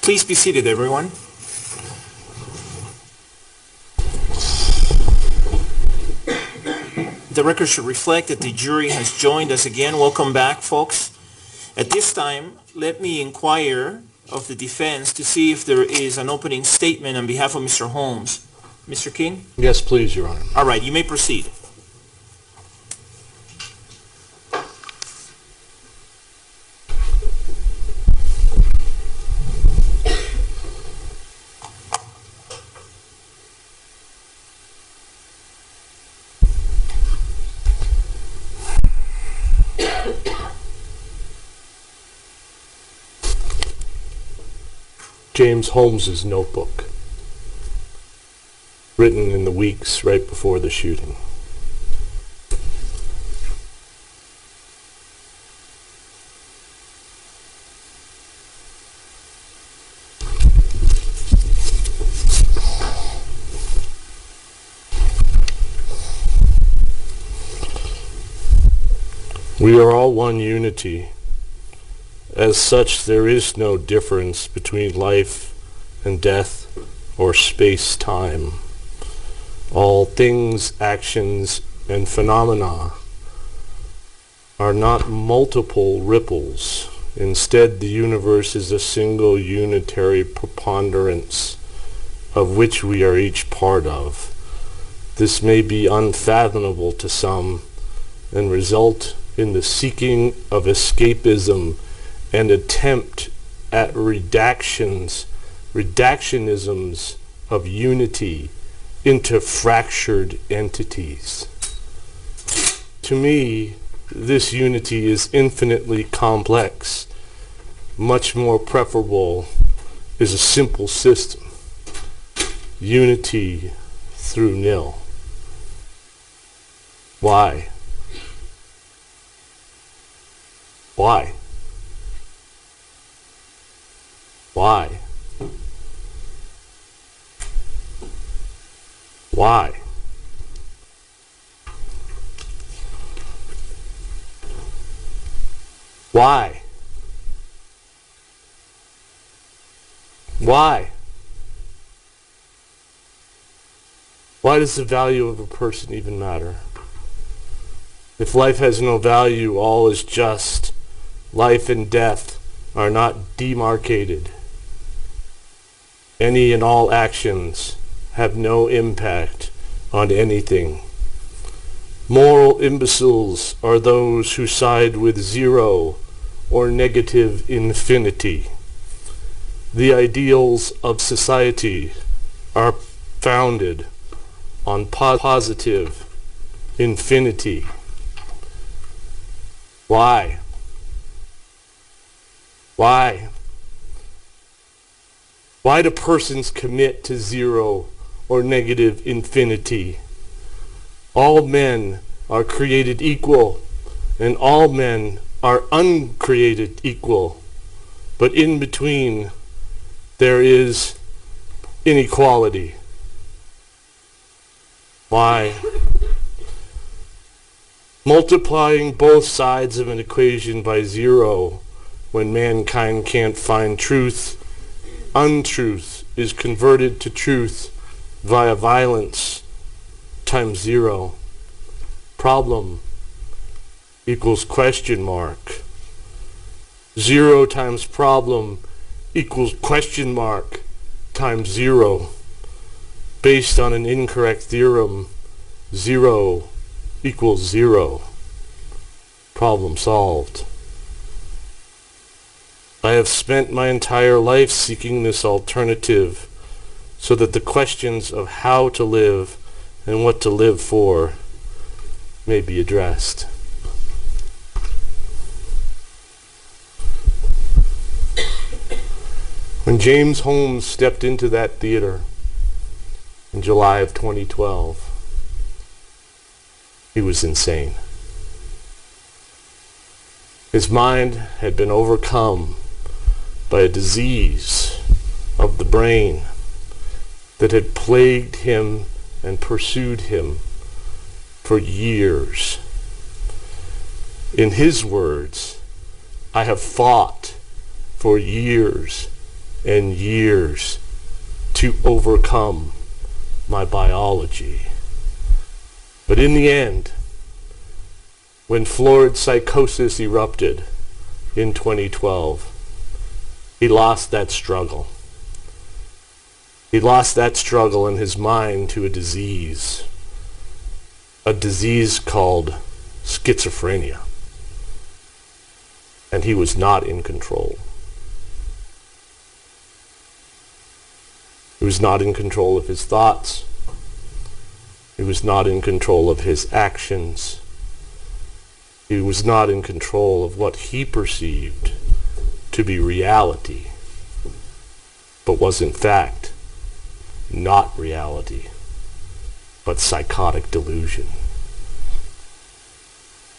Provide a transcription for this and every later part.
Please be seated, everyone. The record should reflect that the jury has joined us again. Welcome back, folks. At this time, let me inquire of the defense to see if there is an opening statement on behalf of Mr. Holmes. Mr. King? Yes, please, Your Honor. All right, you may proceed. James Holmes's notebook, written in the weeks right before the shooting. We are all one unity. As such, there is no difference between life and death or space-time. All things, actions, and phenomena are not multiple ripples. Instead, the universe is a single unitary preponderance of which we are each part of. This may be unfathomable to some and result in the seeking of escapism and attempt at reductionisms of unity into fractured entities. To me, this unity is infinitely complex. Much more preferable is a simple system. Unity through nil. Why? Why? Why? Why? Why? Why? Why does the value of a person even matter? If life has no value, all is just. Life and death are not demarcated. Any and all actions have no impact on anything. Moral imbeciles are those who side with zero or negative infinity. The ideals of society are founded on positive infinity. Why? Why? Why do persons commit to zero or negative infinity? All men are created equal, and all men are uncreated equal. But in between, there is inequality. Why? Multiplying both sides of an equation by zero when mankind can't find truth, untruth is converted to truth via violence times zero. Problem equals question mark. Zero times problem equals question mark times zero. Based on an incorrect theorem, zero equals zero. Problem solved. I have spent my entire life seeking this alternative, so that the questions of how to live and what to live for may be addressed. When James Holmes stepped into that theater in July of 2012, he was insane. His mind had been overcome by a disease of the brain that had plagued him and pursued him for years. In his words, I have fought for years and years to overcome my biology. But in the end, when florid psychosis erupted in 2012, he lost that struggle. He lost that struggle in his mind to a disease called schizophrenia. And he was not in control. He was not in control of his thoughts. He was not in control of his actions. He was not in control of what he perceived to be reality, but was in fact not reality, but psychotic delusion.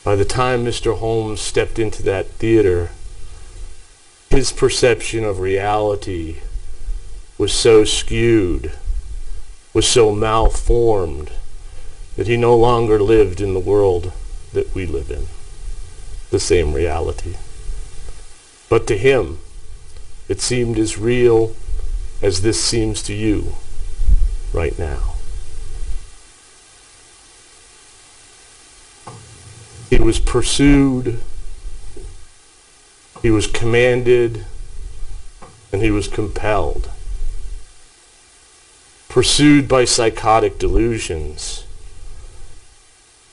By the time Mr. Holmes stepped into that theater, his perception of reality was so skewed, was so malformed, that he no longer lived in the world that we live in, the same reality. But to him, it seemed as real as this seems to you right now. He was pursued, he was commanded, and he was compelled. Pursued by psychotic delusions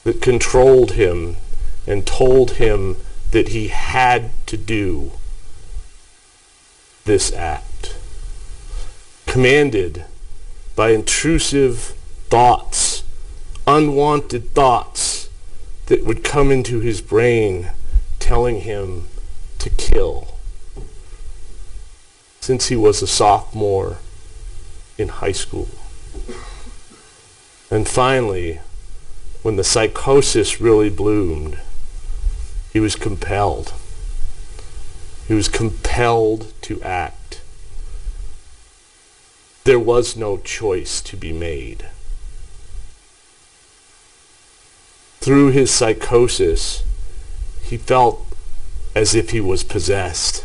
that controlled him and told him that he had to do this act. Commanded by intrusive thoughts, unwanted thoughts that would come into his brain telling him to kill. Since he was a sophomore in high school. And finally, when the psychosis really bloomed, he was compelled. He was compelled to act. There was no choice to be made. Through his psychosis, he felt as if he was possessed.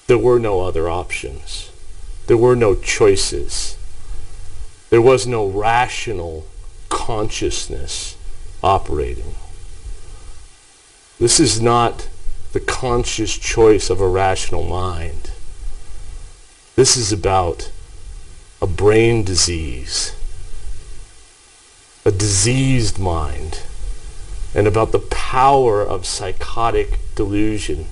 There were no other options. There were no choices. There was no rational consciousness operating. This is not the conscious choice of a rational mind. This is about a brain disease, a diseased mind, and about the power of psychotic delusion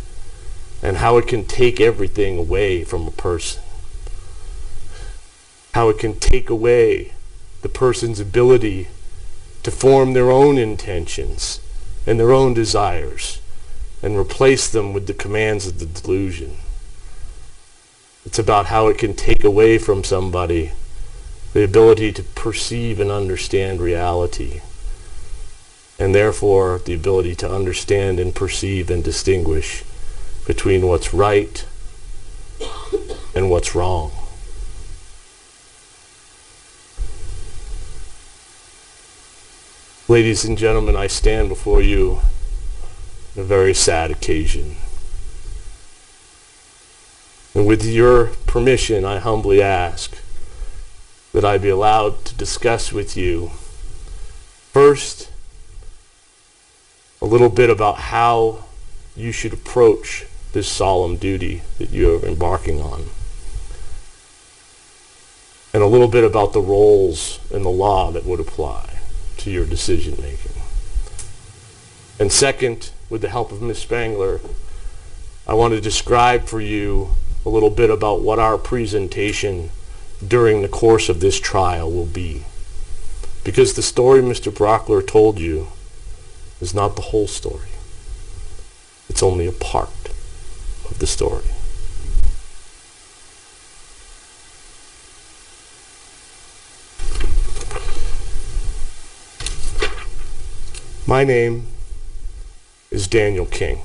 and how it can take everything away from a person. How it can take away the person's ability to form their own intentions and their own desires and replace them with the commands of the delusion. It's about how it can take away from somebody the ability to perceive and understand reality, and therefore the ability to understand and perceive and distinguish between what's right and what's wrong. Ladies and gentlemen, I stand before you on a very sad occasion. And with your permission, I humbly ask that I be allowed to discuss with you, first, a little bit about how you should approach this solemn duty that you are embarking on, and a little bit about the roles in the law that would apply to your decision making. And second, with the help of Ms. Spangler, I want to describe for you a little bit about what our presentation during the course of this trial will be. Because the story Mr. Brockler told you is not the whole story. It's only a part of the story. My name is Daniel King.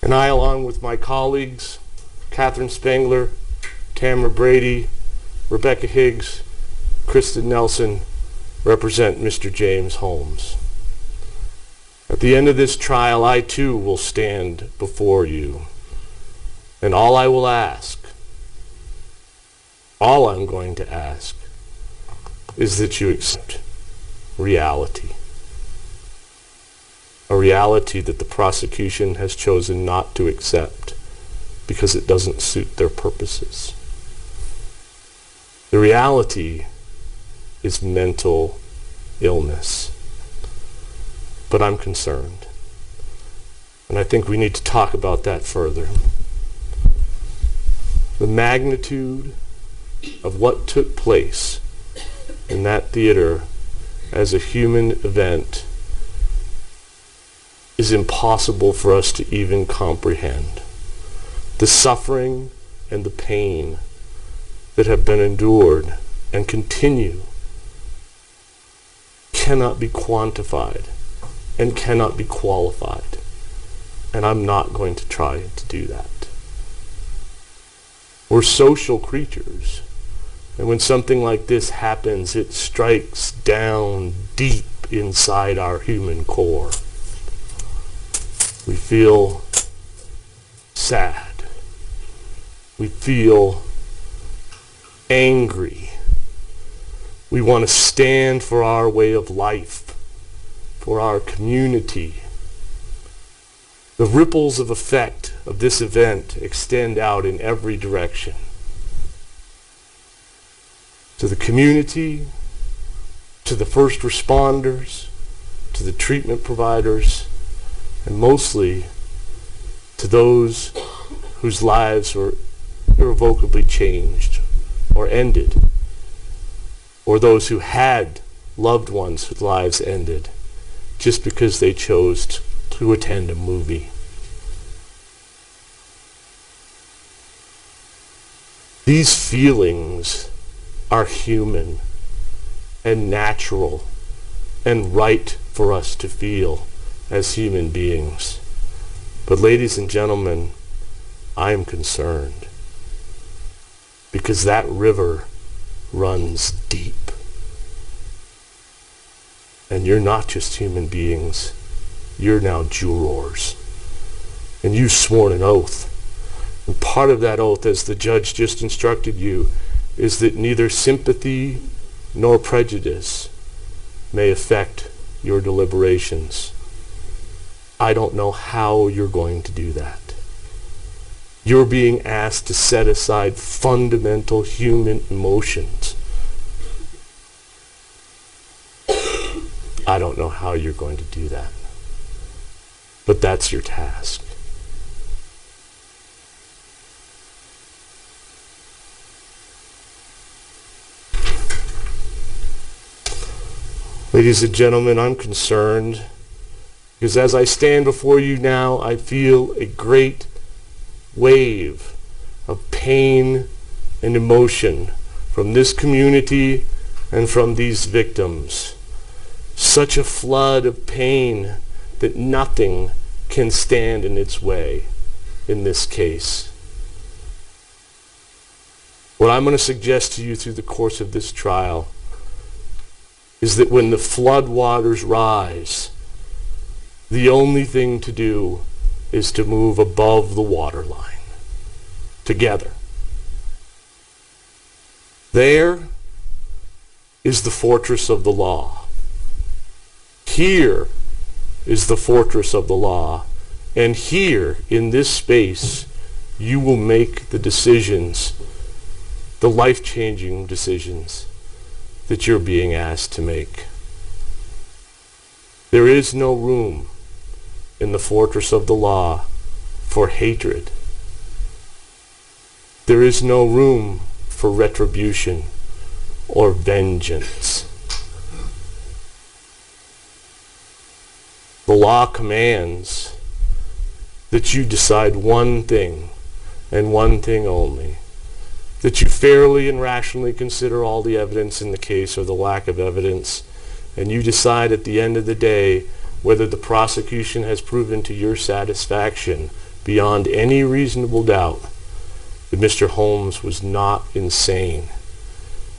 And I, along with my colleagues, Catherine Spangler, Tamara Brady, Rebecca Higgs, Kristen Nelson, represent Mr. James Holmes. At the end of this trial, I too will stand before you. And all I will ask, all I'm going to ask, is that you accept reality. A reality that the prosecution has chosen not to accept because it doesn't suit their purposes. The reality is mental illness. But I'm concerned. And I think we need to talk about that further. The magnitude of what took place in that theater as a human event is impossible for us to even comprehend. The suffering and the pain that have been endured and continue cannot be quantified and cannot be qualified. And I'm not going to try to do that. We're social creatures. And when something like this happens, it strikes down deep inside our human core. We feel sad. We feel angry. We want to stand for our way of life, for our community. The ripples of effect of this event extend out in every direction. To the community, to the first responders, to the treatment providers, and mostly to those whose lives were irrevocably changed or ended, or those who had loved ones whose lives ended just because they chose to attend a movie. These feelings are human and natural and right for us to feel as human beings. But ladies and gentlemen, I am concerned because that river runs deep. And you're not just human beings, you're now jurors. And you've sworn an oath. And part of that oath, as the judge just instructed you, is that neither sympathy nor prejudice may affect your deliberations. I don't know how you're going to do that. You're being asked to set aside fundamental human emotions. I don't know how you're going to do that. But that's your task. Ladies and gentlemen, I'm concerned because as I stand before you now, I feel a great wave of pain and emotion from this community and from these victims. Such a flood of pain that nothing can stand in its way in this case. What I'm going to suggest to you through the course of this trial is that when the flood waters rise, the only thing to do is to move above the waterline together. There is the fortress of the law. Here is the fortress of the law. And here, in this space, you will make the decisions, the life-changing decisions that you're being asked to make. There is no room in the fortress of the law for hatred. There is no room for retribution or vengeance. The law commands that you decide one thing and one thing only, that you fairly and rationally consider all the evidence in the case or the lack of evidence, and you decide at the end of the day whether the prosecution has proven to your satisfaction beyond any reasonable doubt that Mr. Holmes was not insane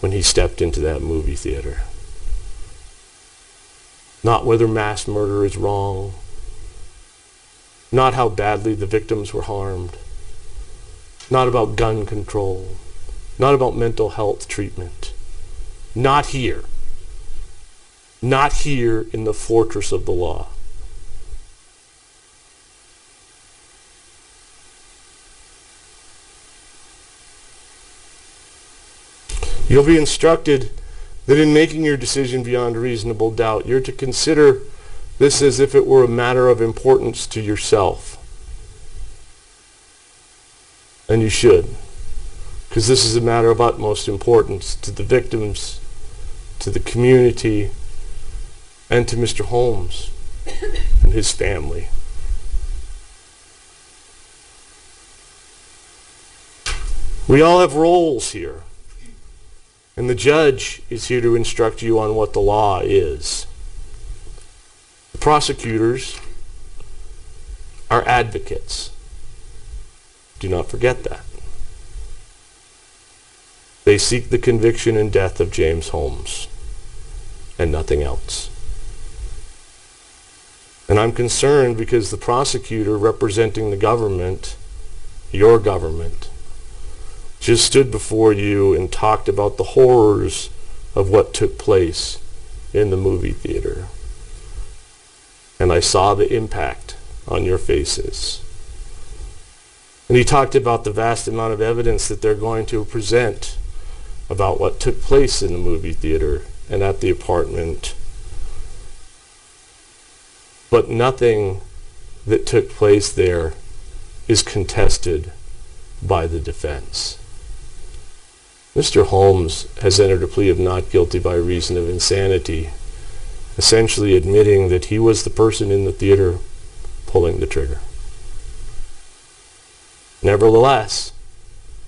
when he stepped into that movie theater. Not whether mass murder is wrong, not how badly the victims were harmed, not about gun control, not about mental health treatment. Not here. Not here in the fortress of the law. You'll be instructed that in making your decision beyond reasonable doubt, you're to consider this as if it were a matter of importance to yourself. And you should, because this is a matter of utmost importance to the victims, to the community, and to Mr. Holmes and his family. We all have roles here, and the judge is here to instruct you on what the law is. The prosecutors are advocates. Do not forget that. They seek the conviction and death of James Holmes and nothing else. And I'm concerned because the prosecutor representing the government, your government, just stood before you and talked about the horrors of what took place in the movie theater. And I saw the impact on your faces. And he talked about the vast amount of evidence that they're going to present about what took place in the movie theater and at the apartment. But nothing that took place there is contested by the defense. Mr. Holmes has entered a plea of not guilty by reason of insanity, essentially admitting that he was the person in the theater pulling the trigger. Nevertheless,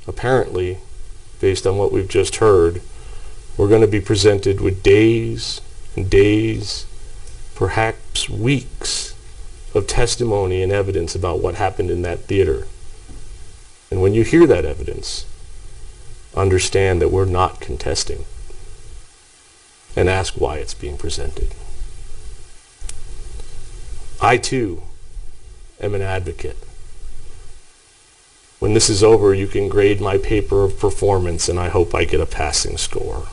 apparently, based on what we've just heard, we're going to be presented with days and days, perhaps weeks, of testimony and evidence about what happened in that theater. And when you hear that evidence, understand that we're not contesting, and ask why it's being presented. I too am an advocate. When this is over, you can grade my paper of performance, and I hope I get a passing score.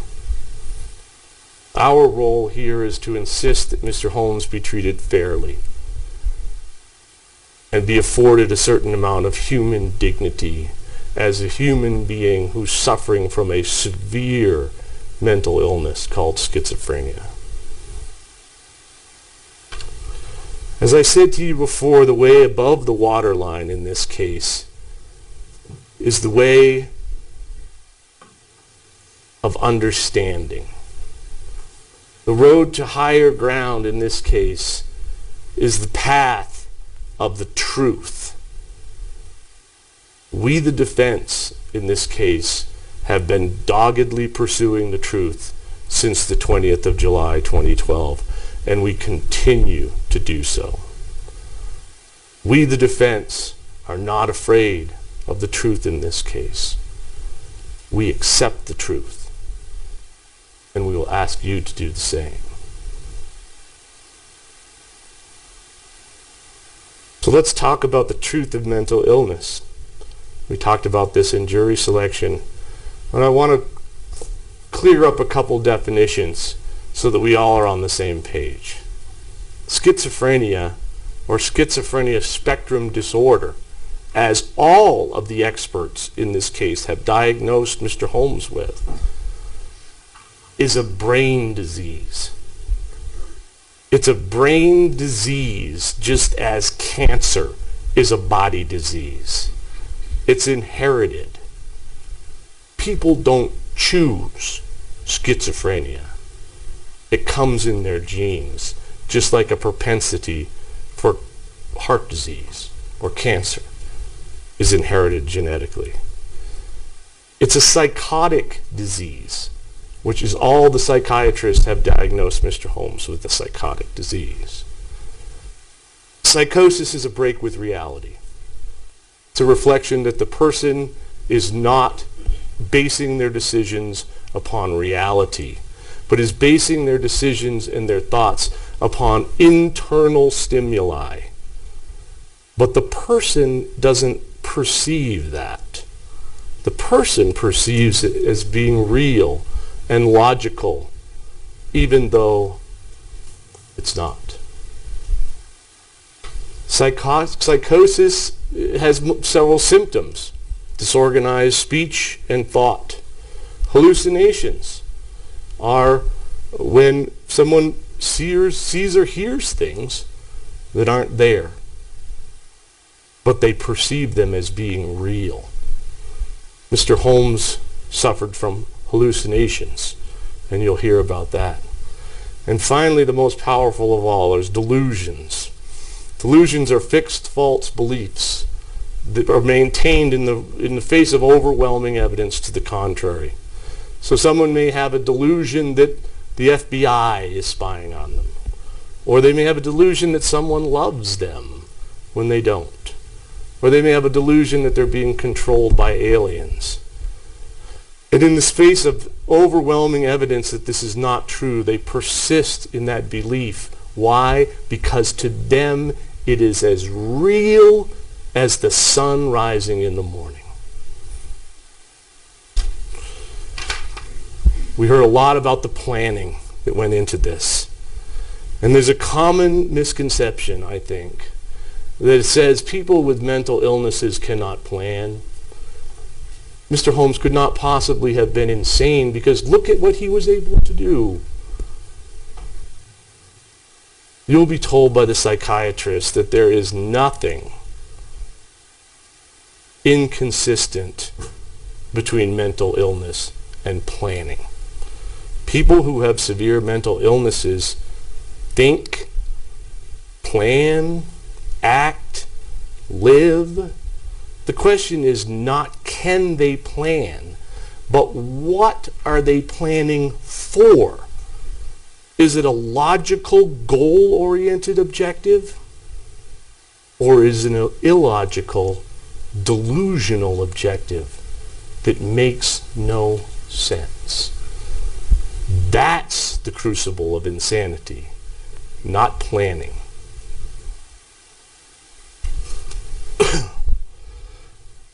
Our role here is to insist that Mr. Holmes be treated fairly and be afforded a certain amount of human dignity as a human being who's suffering from a severe mental illness called schizophrenia. As I said to you before, the way above the waterline in this case is the way of understanding. The road to higher ground in this case is the path of the truth. We, the defense, in this case, have been doggedly pursuing the truth since the 20th of July, 2012, and we continue to do so. We, the defense, are not afraid of the truth in this case. We accept the truth, and we will ask you to do the same. So let's talk about the truth of mental illness. We talked about this in jury selection, and I want to clear up a couple definitions so that we all are on the same page. Schizophrenia, or schizophrenia spectrum disorder, as all of the experts in this case have diagnosed Mr. Holmes with, is a brain disease. It's a brain disease just as cancer is a body disease. It's inherited. people don't choose schizophrenia. It comes in their genes, just like a propensity for heart disease or cancer is inherited genetically. It's a psychotic disease, which is all the psychiatrists have diagnosed Mr. Holmes with, a psychotic disease. Psychosis is a break with reality. It's a reflection that the person is not basing their decisions upon reality, but is basing their decisions and their thoughts upon internal stimuli. But the person doesn't perceive that. The person perceives it as being real and logical, even though it's not. Psychosis has several symptoms: disorganized speech and thought. Hallucinations are when someone sees or hears things that aren't there, but they perceive them as being real. Mr. Holmes suffered from hallucinations, and you'll hear about that. And finally, the most powerful of all is delusions. Delusions are fixed false beliefs that are maintained in the face of overwhelming evidence to the contrary. So someone may have a delusion that the FBI is spying on them, or they may have a delusion that someone loves them when they don't, or they may have a delusion that they're being controlled by aliens. And in the face of overwhelming evidence that this is not true, they persist in that belief. Why? Because to them it is as real as the sun rising in the morning. We heard a lot about the planning that went into this. And there's a common misconception, I think, that says people with mental illnesses cannot plan. Mr. Holmes could not possibly have been insane, because look at what he was able to do. You'll be told by the psychiatrist that there is nothing inconsistent between mental illness and planning. People who have severe mental illnesses think, plan, act, live. The question is not can they plan, but what are they planning for? Is it a logical, goal-oriented objective? Or is it an illogical, delusional objective that makes no sense? That's the crucible of insanity, not planning.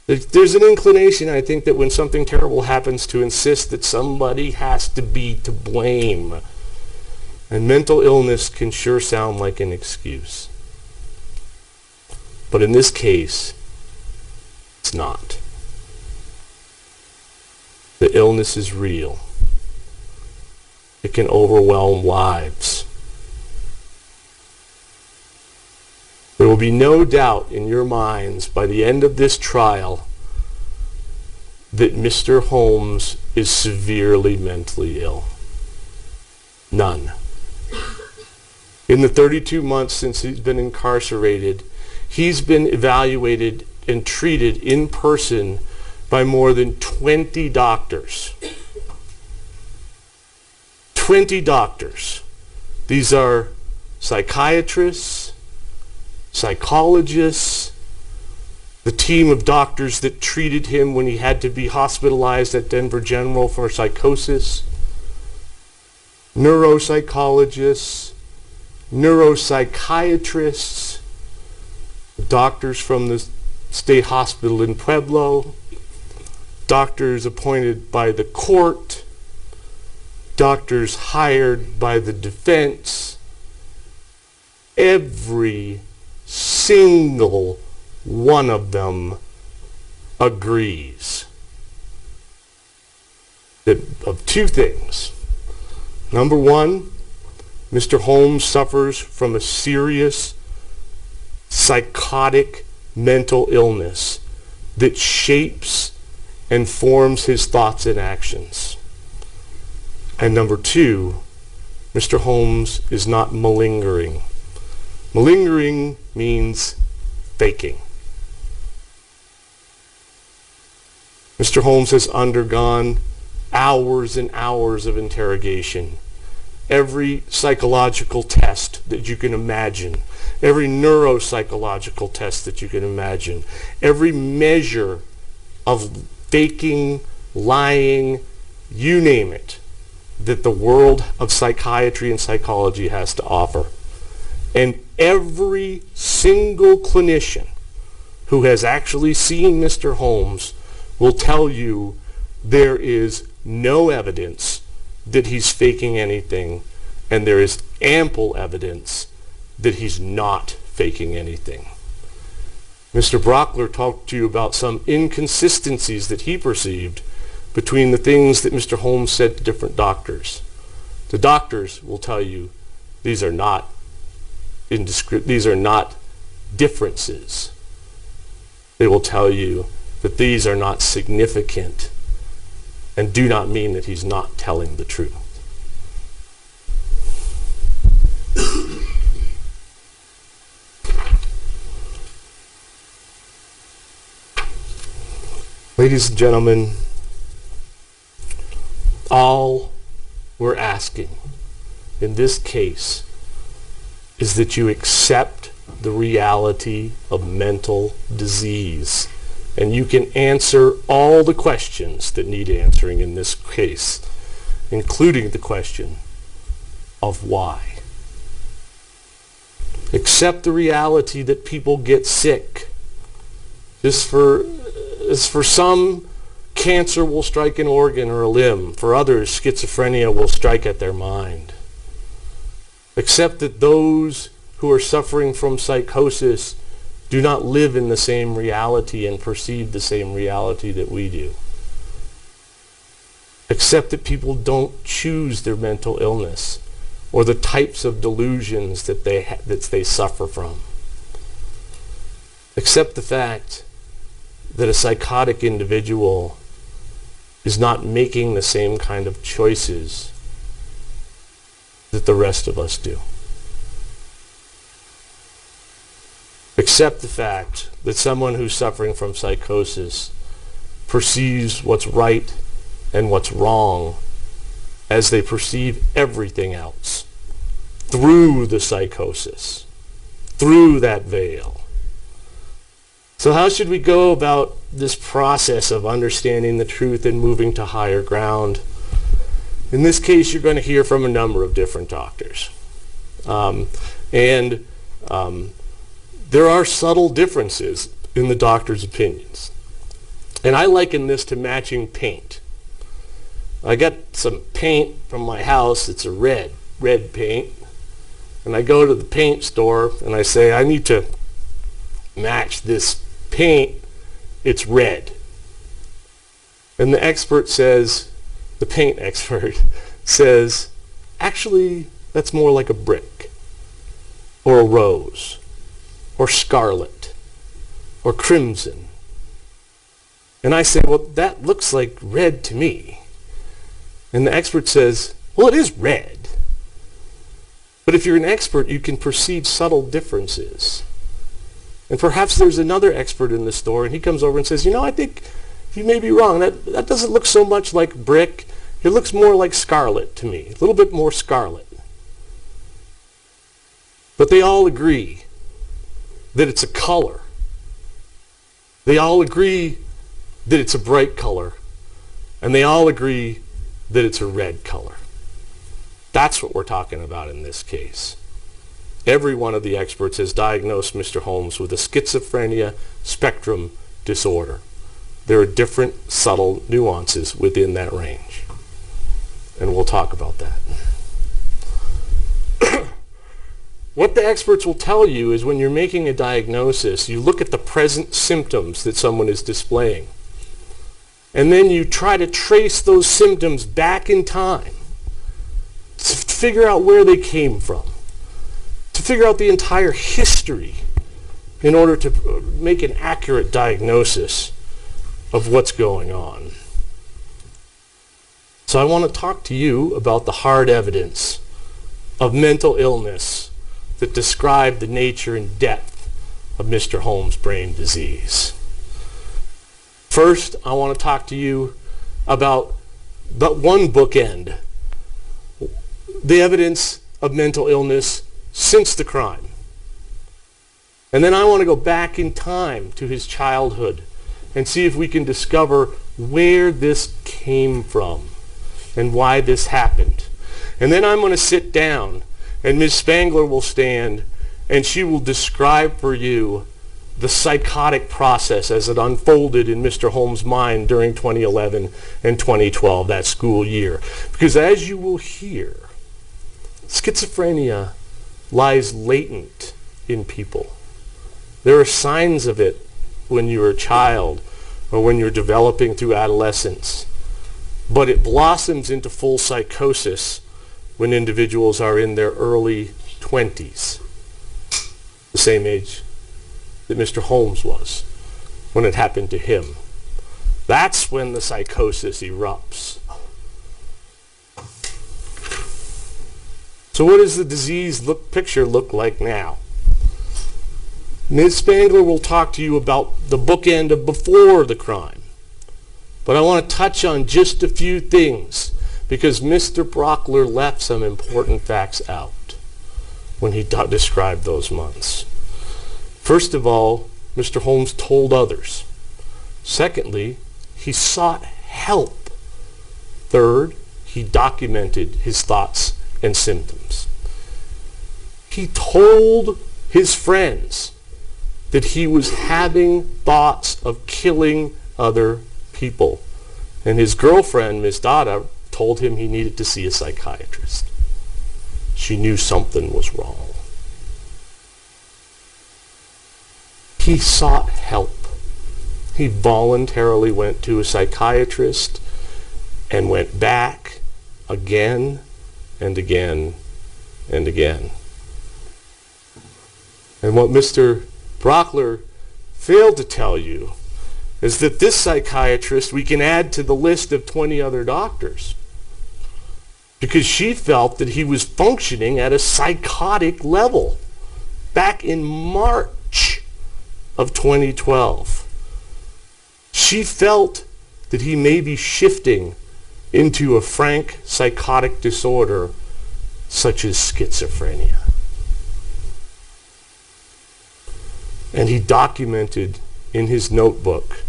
There's an inclination, I think, that when something terrible happens to insist that somebody has to be to blame. And mental illness can sure sound like an excuse. But in this case, it's not. The illness is real. It can overwhelm lives. There will be no doubt in your minds by the end of this trial that Mr. Holmes is severely mentally ill. None. In the 32 months since he's been incarcerated, he's been evaluated and treated in person by more than 20 doctors. 20 doctors. These are psychiatrists, psychologists, the team of doctors that treated him when he had to be hospitalized at Denver General for psychosis, neuropsychologists, neuropsychiatrists, doctors from the state hospital in Pueblo, doctors appointed by the court, doctors hired by the defense. Every single one of them agrees that of two things. Number one, Mr. Holmes suffers from a serious psychotic mental illness that shapes and forms his thoughts and actions. And number two, Mr. Holmes is not malingering. Malingering means faking. Mr. Holmes has undergone hours and hours of interrogation. Every psychological test that you can imagine, every neuropsychological test that you can imagine, every measure of faking, lying, you name it, that the world of psychiatry and psychology has to offer. And every single clinician who has actually seen Mr. Holmes will tell you there is no evidence that he's faking anything, and there is ample evidence that he's not faking anything. Mr. Brockler talked to you about some inconsistencies that he perceived between the things that Mr. Holmes said to different doctors. The doctors will tell you these are not differences. They will tell you that these are not significant and do not mean that he's not telling the truth. Ladies and gentlemen, all we're asking in this case is that you accept the reality of mental disease, and you can answer all the questions that need answering in this case, including the question of why. Accept the reality that people get sick. As for some, cancer will strike an organ or a limb. For others, schizophrenia will strike at their mind. Accept that those who are suffering from psychosis do not live in the same reality and perceive the same reality that we do. Accept that people don't choose their mental illness or the types of delusions that they suffer from. Accept the fact that a psychotic individual is not making the same kind of choices that the rest of us do. Accept the fact that someone who's suffering from psychosis perceives what's right and what's wrong as they perceive everything else through the psychosis, through that veil. So how should we go about this process of understanding the truth and moving to higher ground? In this case, you're going to hear from a number of different doctors. There are subtle differences in the doctor's opinions. And I liken this to matching paint. I got some paint from my house. It's a red paint. And I go to the paint store and I say, I need to match this paint. It's red. And the expert says, the paint expert says, actually, that's more like a brick or a rose or scarlet or crimson. And I say, well, that looks like red to me. And the expert says, well, it is red. But if you're an expert, you can perceive subtle differences. And perhaps there's another expert in the store, and he comes over and says, I think you may be wrong. That doesn't look so much like brick. It looks more like scarlet to me, a little bit more scarlet. But they all agree that it's a color. They all agree that it's a bright color. And they all agree that it's a red color. That's what we're talking about in this case. Every one of the experts has diagnosed Mr. Holmes with a schizophrenia spectrum disorder. There are different subtle nuances within that range. And we'll talk about that. What the experts will tell you is when you're making a diagnosis, you look at the present symptoms that someone is displaying. And then you try to trace those symptoms back in time to figure out where they came from, to figure out the entire history in order to make an accurate diagnosis. of what's going on. So I want to talk to you about the hard evidence of mental illness that describe the nature and depth of Mr. Holmes' brain disease. First, I want to talk to you about the one bookend, the evidence of mental illness since the crime. And then I want to go back in time to his childhood and see if we can discover where this came from and why this happened. And then I'm going to sit down and Ms. Spangler will stand and she will describe for you the psychotic process as it unfolded in Mr. Holmes' mind during 2011 and 2012, that school year. Because as you will hear, schizophrenia lies latent in people. There are signs of it when you're a child or when you're developing through adolescence. But it blossoms into full psychosis when individuals are in their early 20s, the same age that Mr. Holmes was when it happened to him. That's when the psychosis erupts. So what does the disease picture look like now? Ms. Spangler will talk to you about the bookend of before the crime. But I want to touch on just a few things because Mr. Brockler left some important facts out when he described those months. First of all, Mr. Holmes told others. Secondly, he sought help. Third, he documented his thoughts and symptoms. He told his friends that he was having thoughts of killing other people. And his girlfriend, Miss Dada, told him he needed to see a psychiatrist. She knew something was wrong. He sought help. He voluntarily went to a psychiatrist and went back again and again and again. And what Mr. Brockler failed to tell you is that this psychiatrist we can add to the list of 20 other doctors because she felt that he was functioning at a psychotic level back in March of 2012. She felt that he may be shifting into a frank psychotic disorder such as schizophrenia. And he documented in his notebook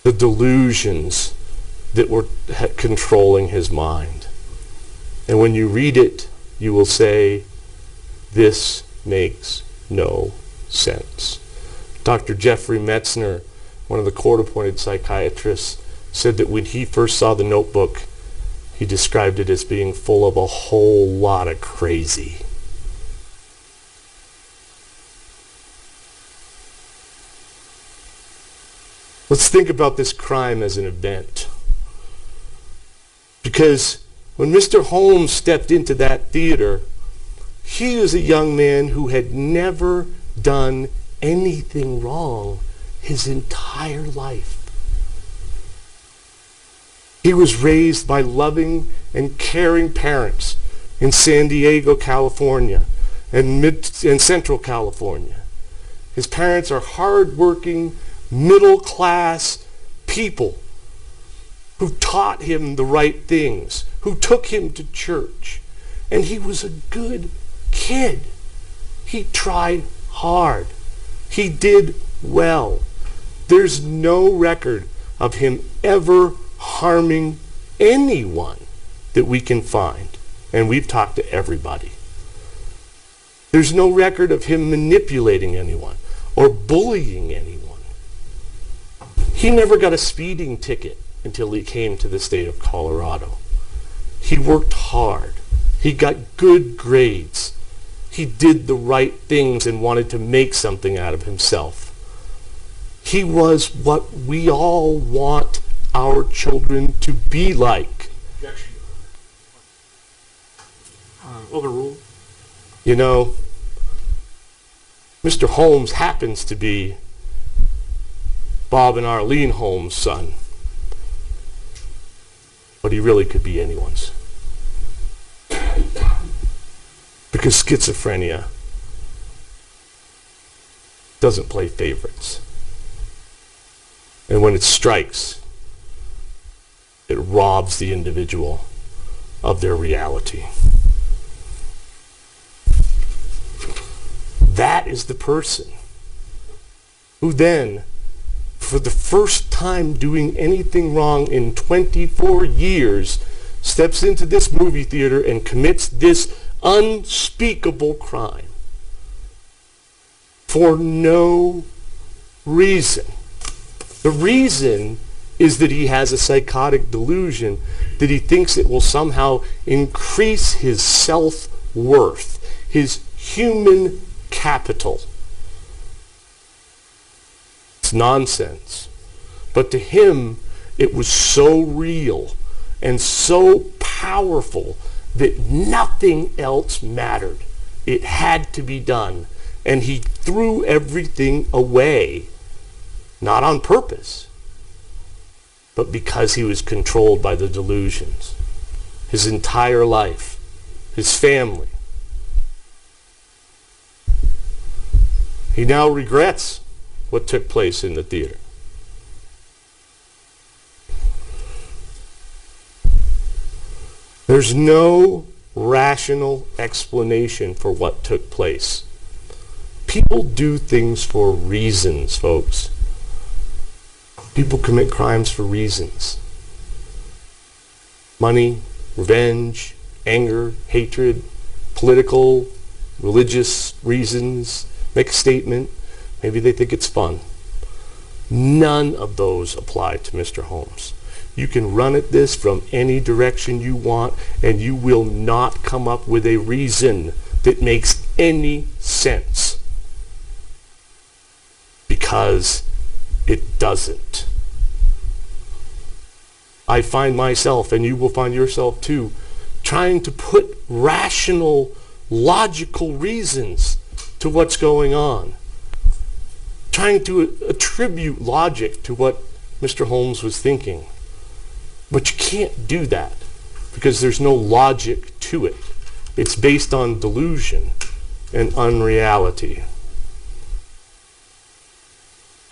the delusions that were controlling his mind. And when you read it, you will say, this makes no sense. Dr. Jeffrey Metzner, one of the court-appointed psychiatrists, said that when he first saw the notebook, he described it as being full of a whole lot of crazy. Let's think about this crime as an event. Because when Mr. Holmes stepped into that theater, he was a young man who had never done anything wrong his entire life. He was raised by loving and caring parents in San Diego, California, and Central California. His parents are hardworking, middle-class people who taught him the right things, who took him to church. And he was a good kid. He tried hard. He did well. There's no record of him ever harming anyone that we can find. And we've talked to everybody. There's no record of him manipulating anyone or bullying anyone. He never got a speeding ticket until he came to the state of Colorado. He worked hard. He got good grades. He did the right things and wanted to make something out of himself. He was what we all want our children to be like. Objection. Overruled. You know, Mr. Holmes happens to be Bob and Arlene Holmes' son. But he really could be anyone's. Because schizophrenia doesn't play favorites. And when it strikes, it robs the individual of their reality. That is the person who then, for the first time doing anything wrong in 24 years, steps into this movie theater and commits this unspeakable crime for no reason. The reason is that he has a psychotic delusion that he thinks it will somehow increase his self-worth, his human capital. It's nonsense. But to him, it was so real and so powerful that nothing else mattered. It had to be done. And he threw everything away, not on purpose, but because he was controlled by the delusions. His entire life, his family. He now regrets what took place in the theater. There's no rational explanation for what took place. People do things for reasons, folks. People commit crimes for reasons. Money, revenge, anger, hatred, political, religious reasons, make a statement. Maybe they think it's fun. None of those apply to Mr. Holmes. You can run at this from any direction you want, and you will not come up with a reason that makes any sense. Because it doesn't. I find myself, and you will find yourself too, trying to put rational, logical reasons to what's going on. Trying to attribute logic to what Mr. Holmes was thinking. But you can't do that because there's no logic to it. It's based on delusion and unreality.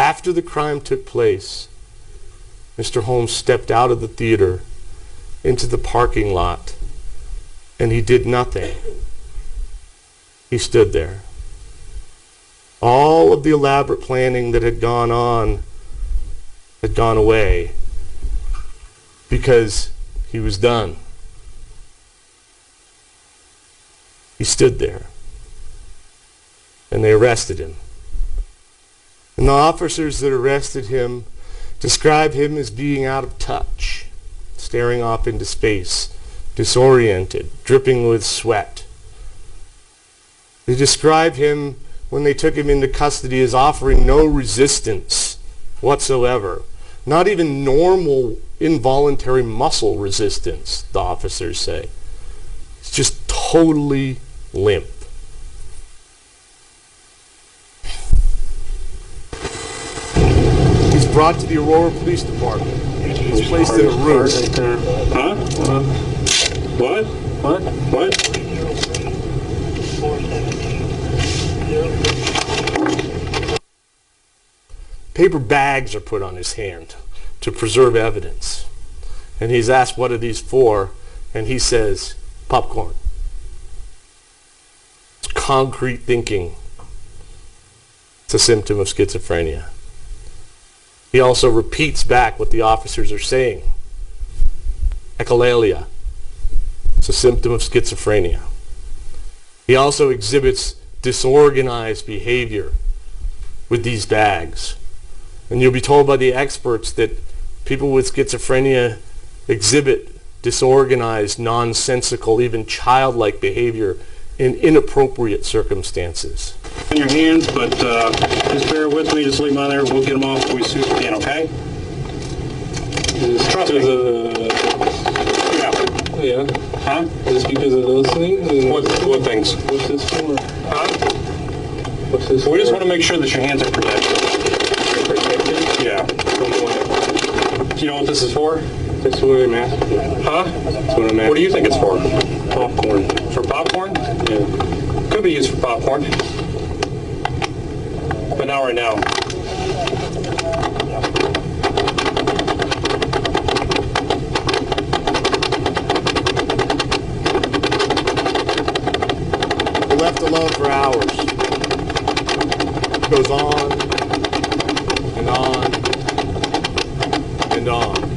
After the crime took place, Mr. Holmes stepped out of the theater into the parking lot, and he did nothing. He stood there. All of the elaborate planning that had gone on had gone away because he was done. He stood there, and they arrested him. And the officers that arrested him describe him as being out of touch, staring off into space, disoriented, dripping with sweat. They describe him, when they took him into custody, as offering no resistance whatsoever. Not even normal involuntary muscle resistance, the officers say. It's just totally limp. He's brought to the Aurora Police Department. He's placed in a room. Huh? What? What? What? Paper bags are put on his hand to preserve evidence. And he's asked, what are these for? And he says, popcorn. It's concrete thinking. It's a symptom of schizophrenia. He also repeats back what the officers are saying. Echolalia. It's a symptom of schizophrenia. He also exhibits disorganized behavior with these bags. And you'll be told by the experts that people with schizophrenia exhibit disorganized, nonsensical, even childlike behavior in inappropriate circumstances. In your hands, but just bear with me. Just leave them on there. We'll get them off before we see you, okay? Trust me. Yeah. Yeah. Huh? Is this because of those things? What things? What's this for? Huh? What's this We just for? want to make sure that your hands are protected. Yeah. Do you know what this is for? That's what I'm asking. Huh? That's what I'm asking. What do you think it's for? Popcorn. For popcorn? Yeah. Could be used for popcorn. But not right now. We're left alone for hours. It goes on and on and on.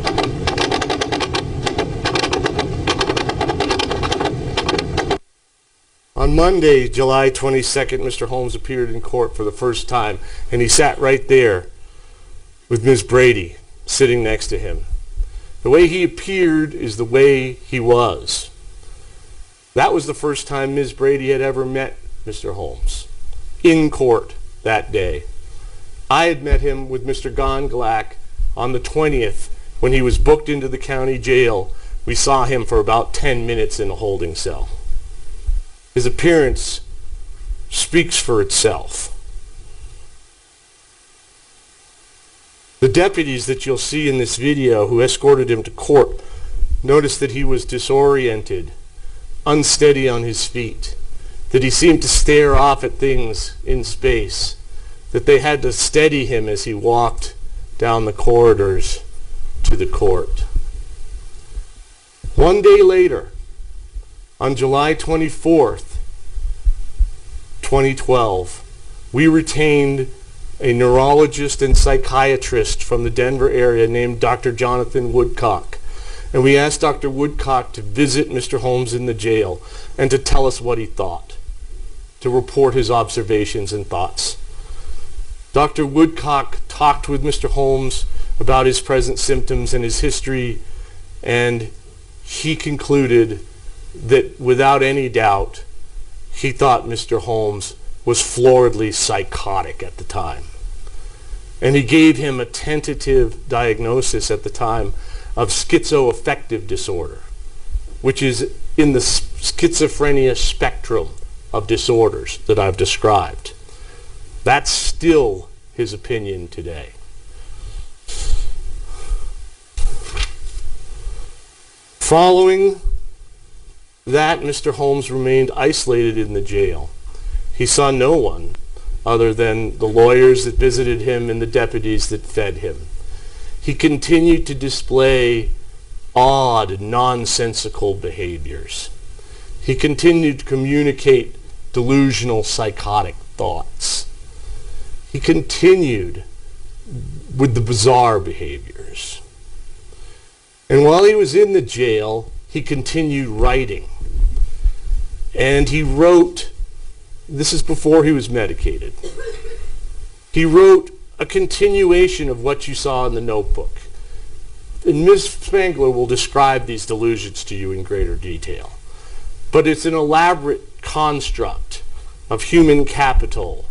On Monday, July 22nd, Mr. Holmes appeared in court for the first time, and he sat right there with Ms. Brady sitting next to him. The way he appeared is the way he was. That was the first time Ms. Brady had ever met Mr. Holmes in court that day. I had met him with Mr. Gongalak on the 20th when he was booked into the county jail. We saw him for about 10 minutes in a holding cell. His appearance speaks for itself. The deputies that you'll see in this video who escorted him to court noticed that he was disoriented, unsteady on his feet, that he seemed to stare off at things in space, that they had to steady him as he walked down the corridors to the court. One day later, on July 24th, 2012, we retained a neurologist and psychiatrist from the Denver area named Dr. Jonathan Woodcock. And we asked Dr. Woodcock to visit Mr. Holmes in the jail and to tell us what he thought, to report his observations and thoughts. Dr. Woodcock talked with Mr. Holmes about his present symptoms and his history, and he concluded that without any doubt, he thought Mr. Holmes was floridly psychotic at the time. And he gave him a tentative diagnosis at the time of schizoaffective disorder, which is in the schizophrenia spectrum of disorders that I've described. That's still his opinion today. Following that, Mr. Holmes remained isolated in the jail. He saw no one other than the lawyers that visited him and the deputies that fed him. He continued to display odd, nonsensical behaviors. He continued to communicate delusional, psychotic thoughts. He continued with the bizarre behaviors. And while he was in the jail, he continued writing. And he wrote, this is before he was medicated, he wrote a continuation of what you saw in the notebook. And Ms. Spangler will describe these delusions to you in greater detail. But it's an elaborate construct of human capital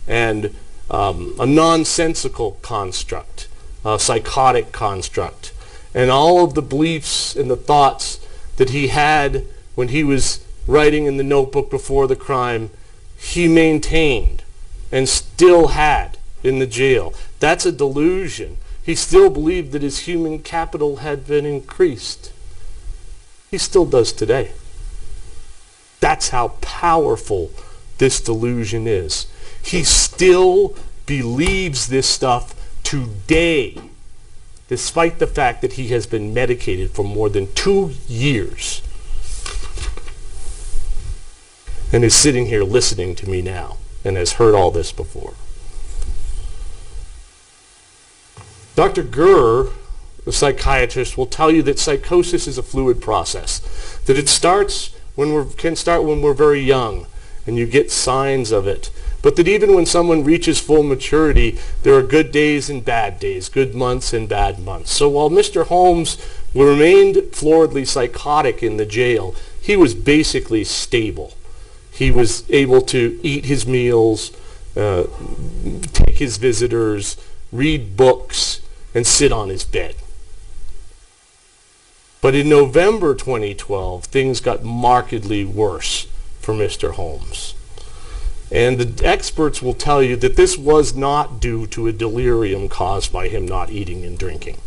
and a nonsensical construct, a psychotic construct, and all of the beliefs and the thoughts that he had when he was writing in the notebook before the crime, he maintained and still had in the jail. That's a delusion. He still believed that his human capital had been increased. He still does today. That's how powerful this delusion is. He still believes this stuff today, despite the fact that he has been medicated for more than 2 years and is sitting here listening to me now and has heard all this before. Dr. Gurr, the psychiatrist, will tell you that psychosis is a fluid process, that it can start when we're very young and you get signs of it, but that even when someone reaches full maturity, there are good days and bad days, good months and bad months. So while Mr. Holmes remained floridly psychotic in the jail, he was basically stable. He was able to eat his meals, take his visitors, read books, and sit on his bed. But in November 2012, things got markedly worse for Mr. Holmes. And the experts will tell you that this was not due to a delirium caused by him not eating and drinking.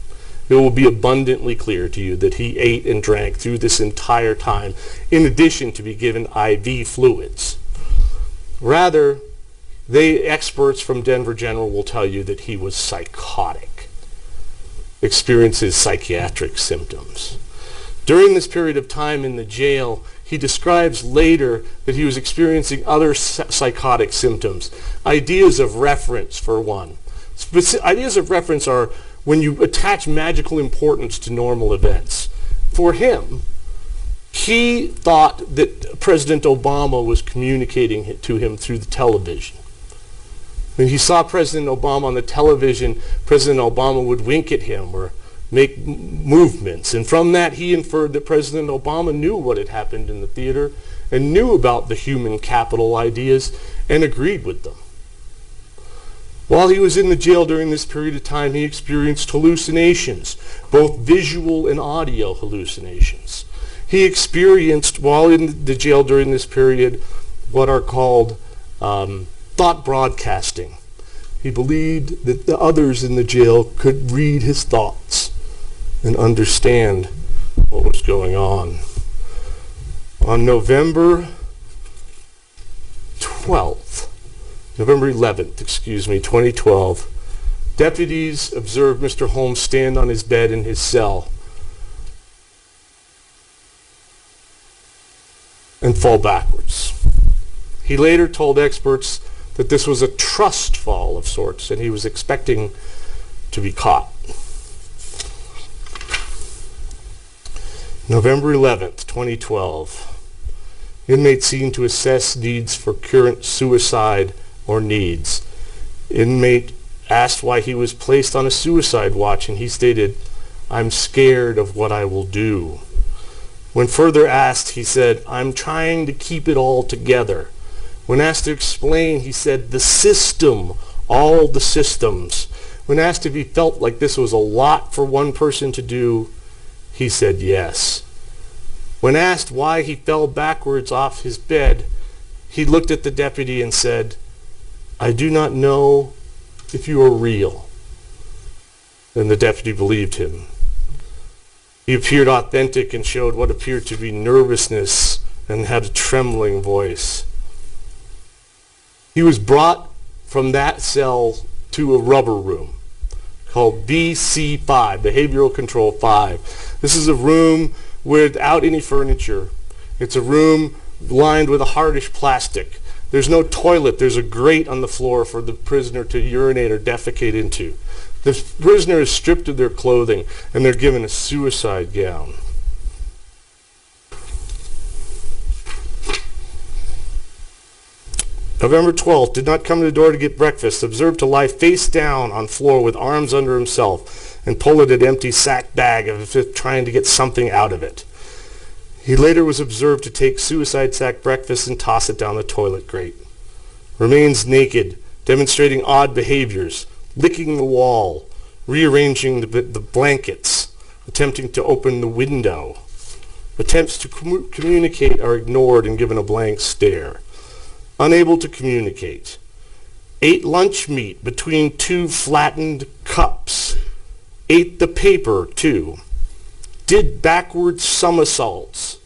It will be abundantly clear to you that he ate and drank through this entire time, in addition to be given IV fluids. Rather, experts from Denver General will tell you that he was psychotic, experiences psychiatric symptoms. During this period of time in the jail, he describes later that he was experiencing other psychotic symptoms. Ideas of reference, for one. Ideas of reference are when you attach magical importance to normal events. For him, he thought that President Obama was communicating to him through the television. When he saw President Obama on the television, President Obama would wink at him or make movements. And from that, he inferred that President Obama knew what had happened in the theater and knew about the human capital ideas and agreed with them. While he was in the jail during this period of time, he experienced hallucinations, both visual and audio hallucinations. He experienced, while in the jail during this period, what are called thought broadcasting. He believed that the others in the jail could read his thoughts and understand what was going on. On November 11th, 2012, deputies observed Mr. Holmes stand on his bed in his cell and fall backwards. He later told experts that this was a trust fall of sorts and he was expecting to be caught. November 11th, 2012. Inmate seen to assess needs for current suicide or needs. Inmate asked why he was placed on a suicide watch, and he stated, "I'm scared of what I will do." When further asked, he said, "I'm trying to keep it all together." When asked to explain, he said, "The system, all the systems." When asked if he felt like this was a lot for one person to do, he said yes. When asked why he fell backwards off his bed, he looked at the deputy and said, "I do not know if you are real." Then the deputy believed him. He appeared authentic and showed what appeared to be nervousness and had a trembling voice. He was brought from that cell to a rubber room called BC5, Behavioral Control 5. This is a room without any furniture. It's a room lined with a hardish plastic. There's no toilet. There's a grate on the floor for the prisoner to urinate or defecate into. The prisoner is stripped of their clothing and they're given a suicide gown. November 12th, did not come to the door to get breakfast, observed to lie face down on floor with arms under himself and pull at an empty sack bag as if trying to get something out of it. He later was observed to take suicide sack breakfast and toss it down the toilet grate. Remains naked, demonstrating odd behaviors, licking the wall, rearranging the blankets, attempting to open the window. Attempts to communicate are ignored and given a blank stare. Unable to communicate. Ate lunch meat between two flattened cups. Ate the paper, too. Did backward somersaults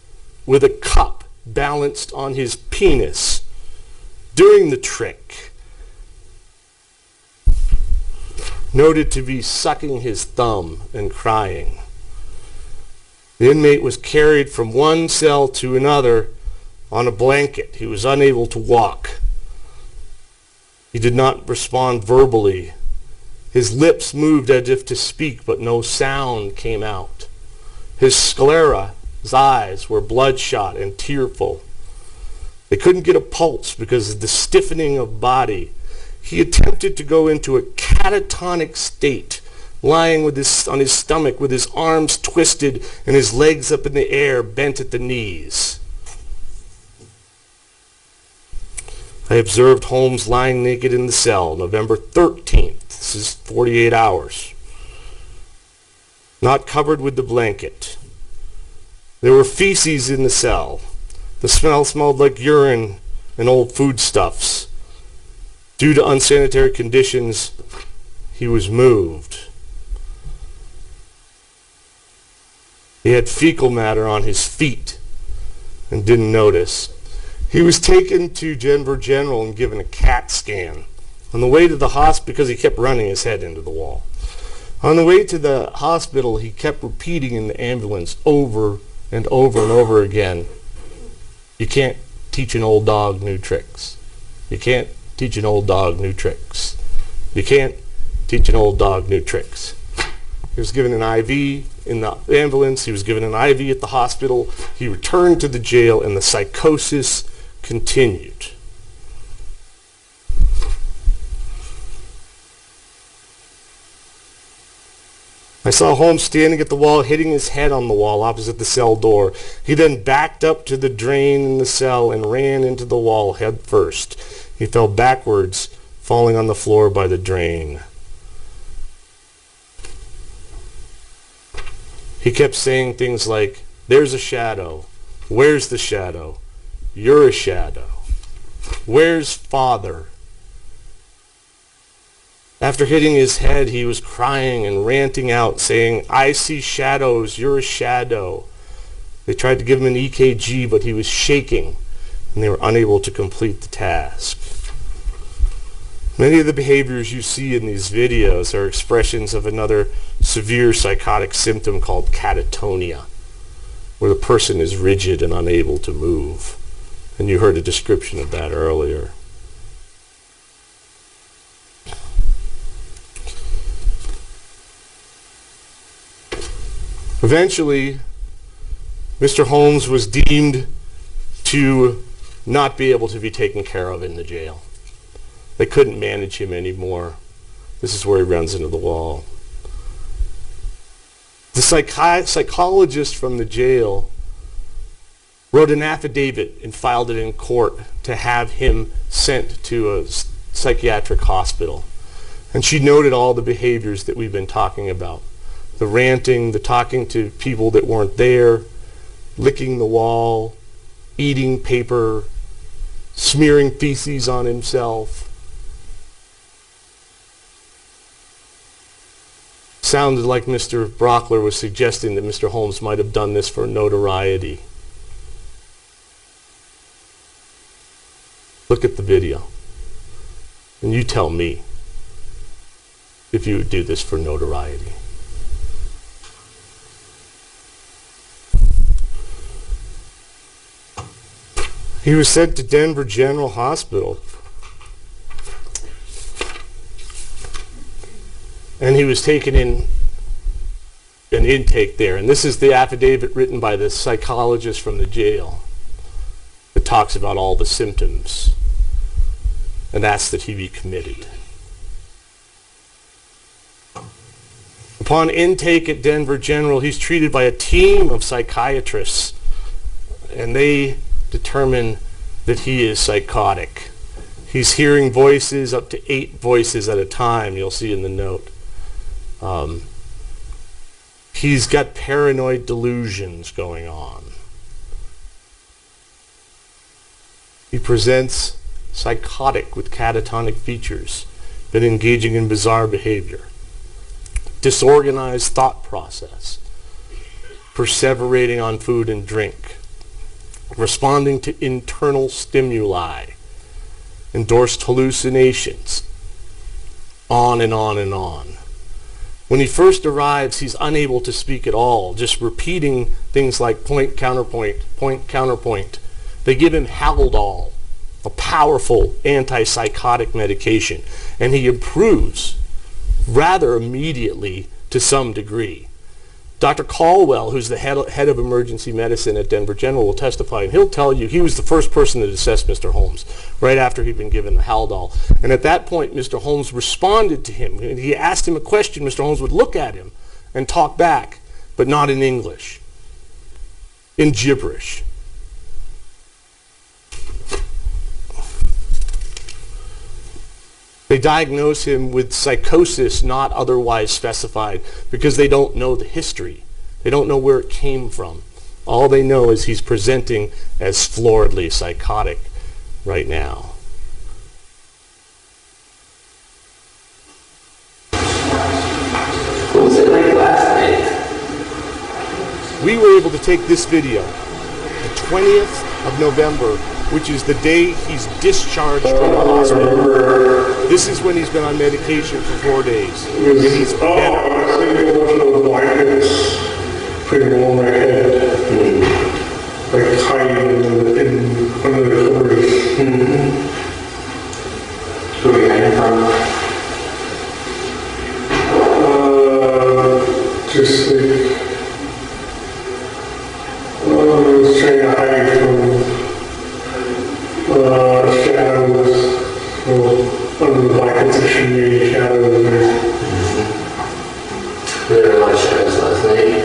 with a cup balanced on his penis during the trick. Noted to be sucking his thumb and crying. The inmate was carried from one cell to another on a blanket. He was unable to walk. He did not respond verbally. His lips moved as if to speak, but no sound came out. His sclera, his eyes, were bloodshot and tearful. They couldn't get a pulse because of the stiffening of body. He attempted to go into a catatonic state, lying on his stomach with his arms twisted and his legs up in the air, bent at the knees. I observed Holmes lying naked in the cell, November 13th. This is 48 hours. Not covered with the blanket. There were feces in the cell. The smell smelled like urine and old foodstuffs. Due to unsanitary conditions, he was moved. He had fecal matter on his feet and didn't notice. He was taken to Denver General and given a CAT scan. On the way to the hospital, because he kept running his head into the wall. On the way to the hospital, he kept repeating in the ambulance over and over and over again, "You can't teach an old dog new tricks. You can't teach an old dog new tricks. You can't teach an old dog new tricks." He was given an IV in the ambulance. He was given an IV at the hospital. He returned to the jail, and the psychosis continued. I saw Holmes standing at the wall, hitting his head on the wall opposite the cell door. He then backed up to the drain in the cell and ran into the wall head first. He fell backwards, falling on the floor by the drain. He kept saying things like, "There's a shadow. Where's the shadow? You're a shadow. Where's Father?" After hitting his head, he was crying and ranting out, saying, "I see shadows, you're a shadow." They tried to give him an EKG, but he was shaking, and they were unable to complete the task. Many of the behaviors you see in these videos are expressions of another severe psychotic symptom called catatonia, where the person is rigid and unable to move. And you heard a description of that earlier. Eventually, Mr. Holmes was deemed to not be able to be taken care of in the jail. They couldn't manage him anymore. This is where he runs into the wall. The psychologist from the jail wrote an affidavit and filed it in court to have him sent to a psychiatric hospital. And she noted all the behaviors that we've been talking about. The ranting, the talking to people that weren't there, licking the wall, eating paper, smearing feces on himself. Sounded like Mr. Brockler was suggesting that Mr. Holmes might have done this for notoriety. Look at the video, and you tell me if you would do this for notoriety. He was sent to Denver General Hospital, and he was taken in an intake there. And this is the affidavit written by the psychologist from the jail that talks about all the symptoms and asks that he be committed. Upon intake at Denver General, he's treated by a team of psychiatrists, and they determine that he is psychotic. He's hearing voices, up to 8 voices at a time, you'll see in the note. He's got paranoid delusions going on. He presents psychotic with catatonic features, been engaging in bizarre behavior, disorganized thought process, perseverating on food and drink, responding to internal stimuli, endorsed hallucinations, on and on and on. When he first arrives, he's unable to speak at all, just repeating things like point, counterpoint, point, counterpoint. They give him Haldol, a powerful antipsychotic medication, and he improves rather immediately to some degree. Dr. Caldwell, who's the head of emergency medicine at Denver General, will testify, and he'll tell you he was the first person to assess Mr. Holmes right after he'd been given the Haldol. And at that point, Mr. Holmes responded to him. He asked him a question. Mr. Holmes would look at him and talk back, but not in English, in gibberish. They diagnose him with psychosis not otherwise specified because they don't know the history. They don't know where it came from. All they know is he's presenting as floridly psychotic right now. What was it like last night? We were able to take this video, the 20th of November, which is the day he's discharged from the hospital. This is when he's been on medication for 4 days, and he's better. I was thinking of those blankets putting them on my head. Like hiding in under the covers. Who are you hiding from? Just like, I was trying to hide from shadows. So under the blankets, there shouldn't be any shadows there. There were a lot of shadows last night.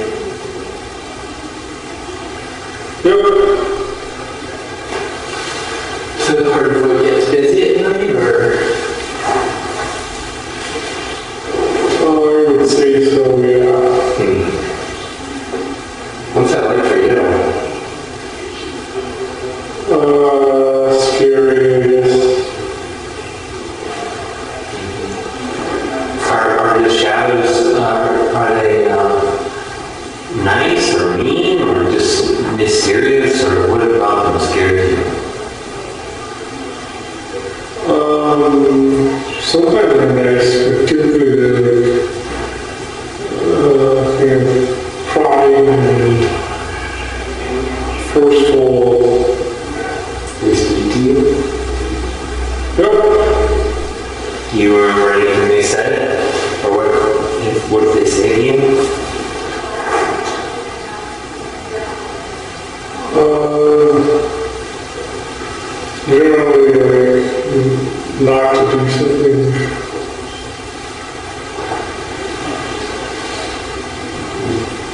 Yep. So the part of what gets busy at night, or? Oh, I would say so, yeah. What's that like for you? Scary, I guess. Are the shadows, are they nice or mean or just mysterious, or what about them scares you? Sometimes they're nice, but typically they're prying and forceful. They speak to you? Yep. Do you remember anything they said? Or what did they say to you? Generally, not to do something.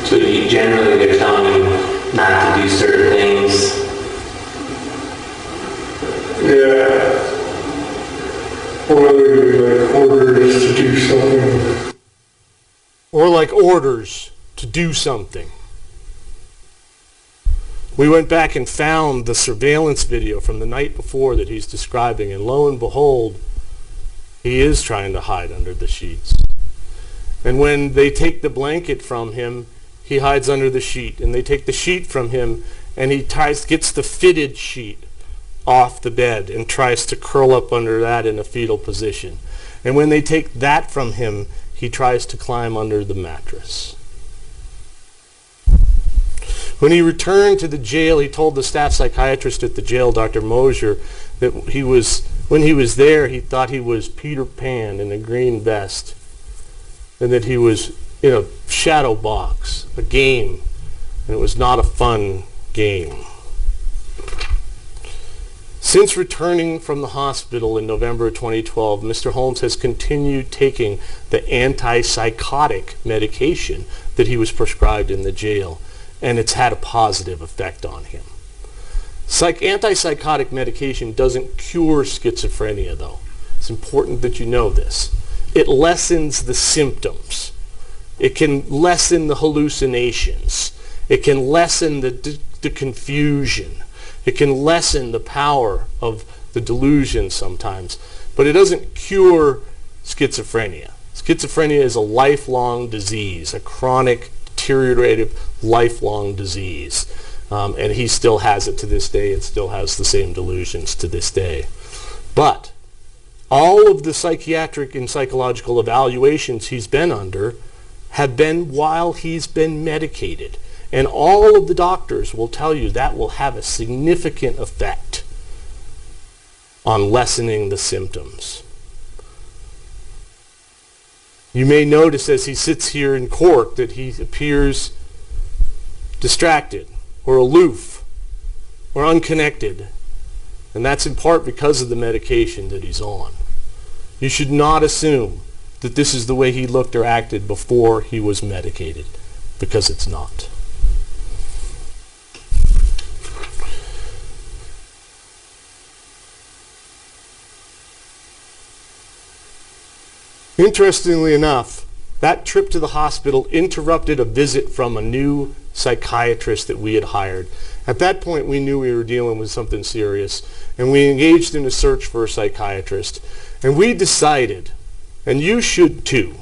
So generally they're telling you not to do certain things. Yeah. Or like orders to do something. Or like orders to do something. We went back and found the surveillance video from the night before that he's describing, and lo and behold, he is trying to hide under the sheets. And when they take the blanket from him, he hides under the sheet. And they take the sheet from him, and he gets the fitted sheet off the bed and tries to curl up under that in a fetal position. And when they take that from him, he tries to climb under the mattress. When he returned to the jail, he told the staff psychiatrist at the jail, Dr. Mosier, that when he was there, he thought he was Peter Pan in a green vest, and that he was in a shadow box, a game, and it was not a fun game. Since returning from the hospital in November 2012, Mr. Holmes has continued taking the antipsychotic medication that he was prescribed in the jail, and it's had a positive effect on him. Antipsychotic medication doesn't cure schizophrenia, though. It's important that you know this. It lessens the symptoms. It can lessen the hallucinations. It can lessen the confusion. It can lessen the power of the delusion sometimes. But it doesn't cure schizophrenia. Schizophrenia is a lifelong disease, a chronic, deteriorative, lifelong disease. And he still has it to this day and still has the same delusions to this day. But all of the psychiatric and psychological evaluations he's been under have been while he's been medicated. And all of the doctors will tell you that will have a significant effect on lessening the symptoms. You may notice as he sits here in court that he appears distracted or aloof or unconnected. And that's in part because of the medication that he's on. You should not assume that this is the way he looked or acted before he was medicated, because it's not. Interestingly enough, that trip to the hospital interrupted a visit from a new psychiatrist that we had hired. At that point, we knew we were dealing with something serious, and we engaged in a search for a psychiatrist. And we decided, and you should too,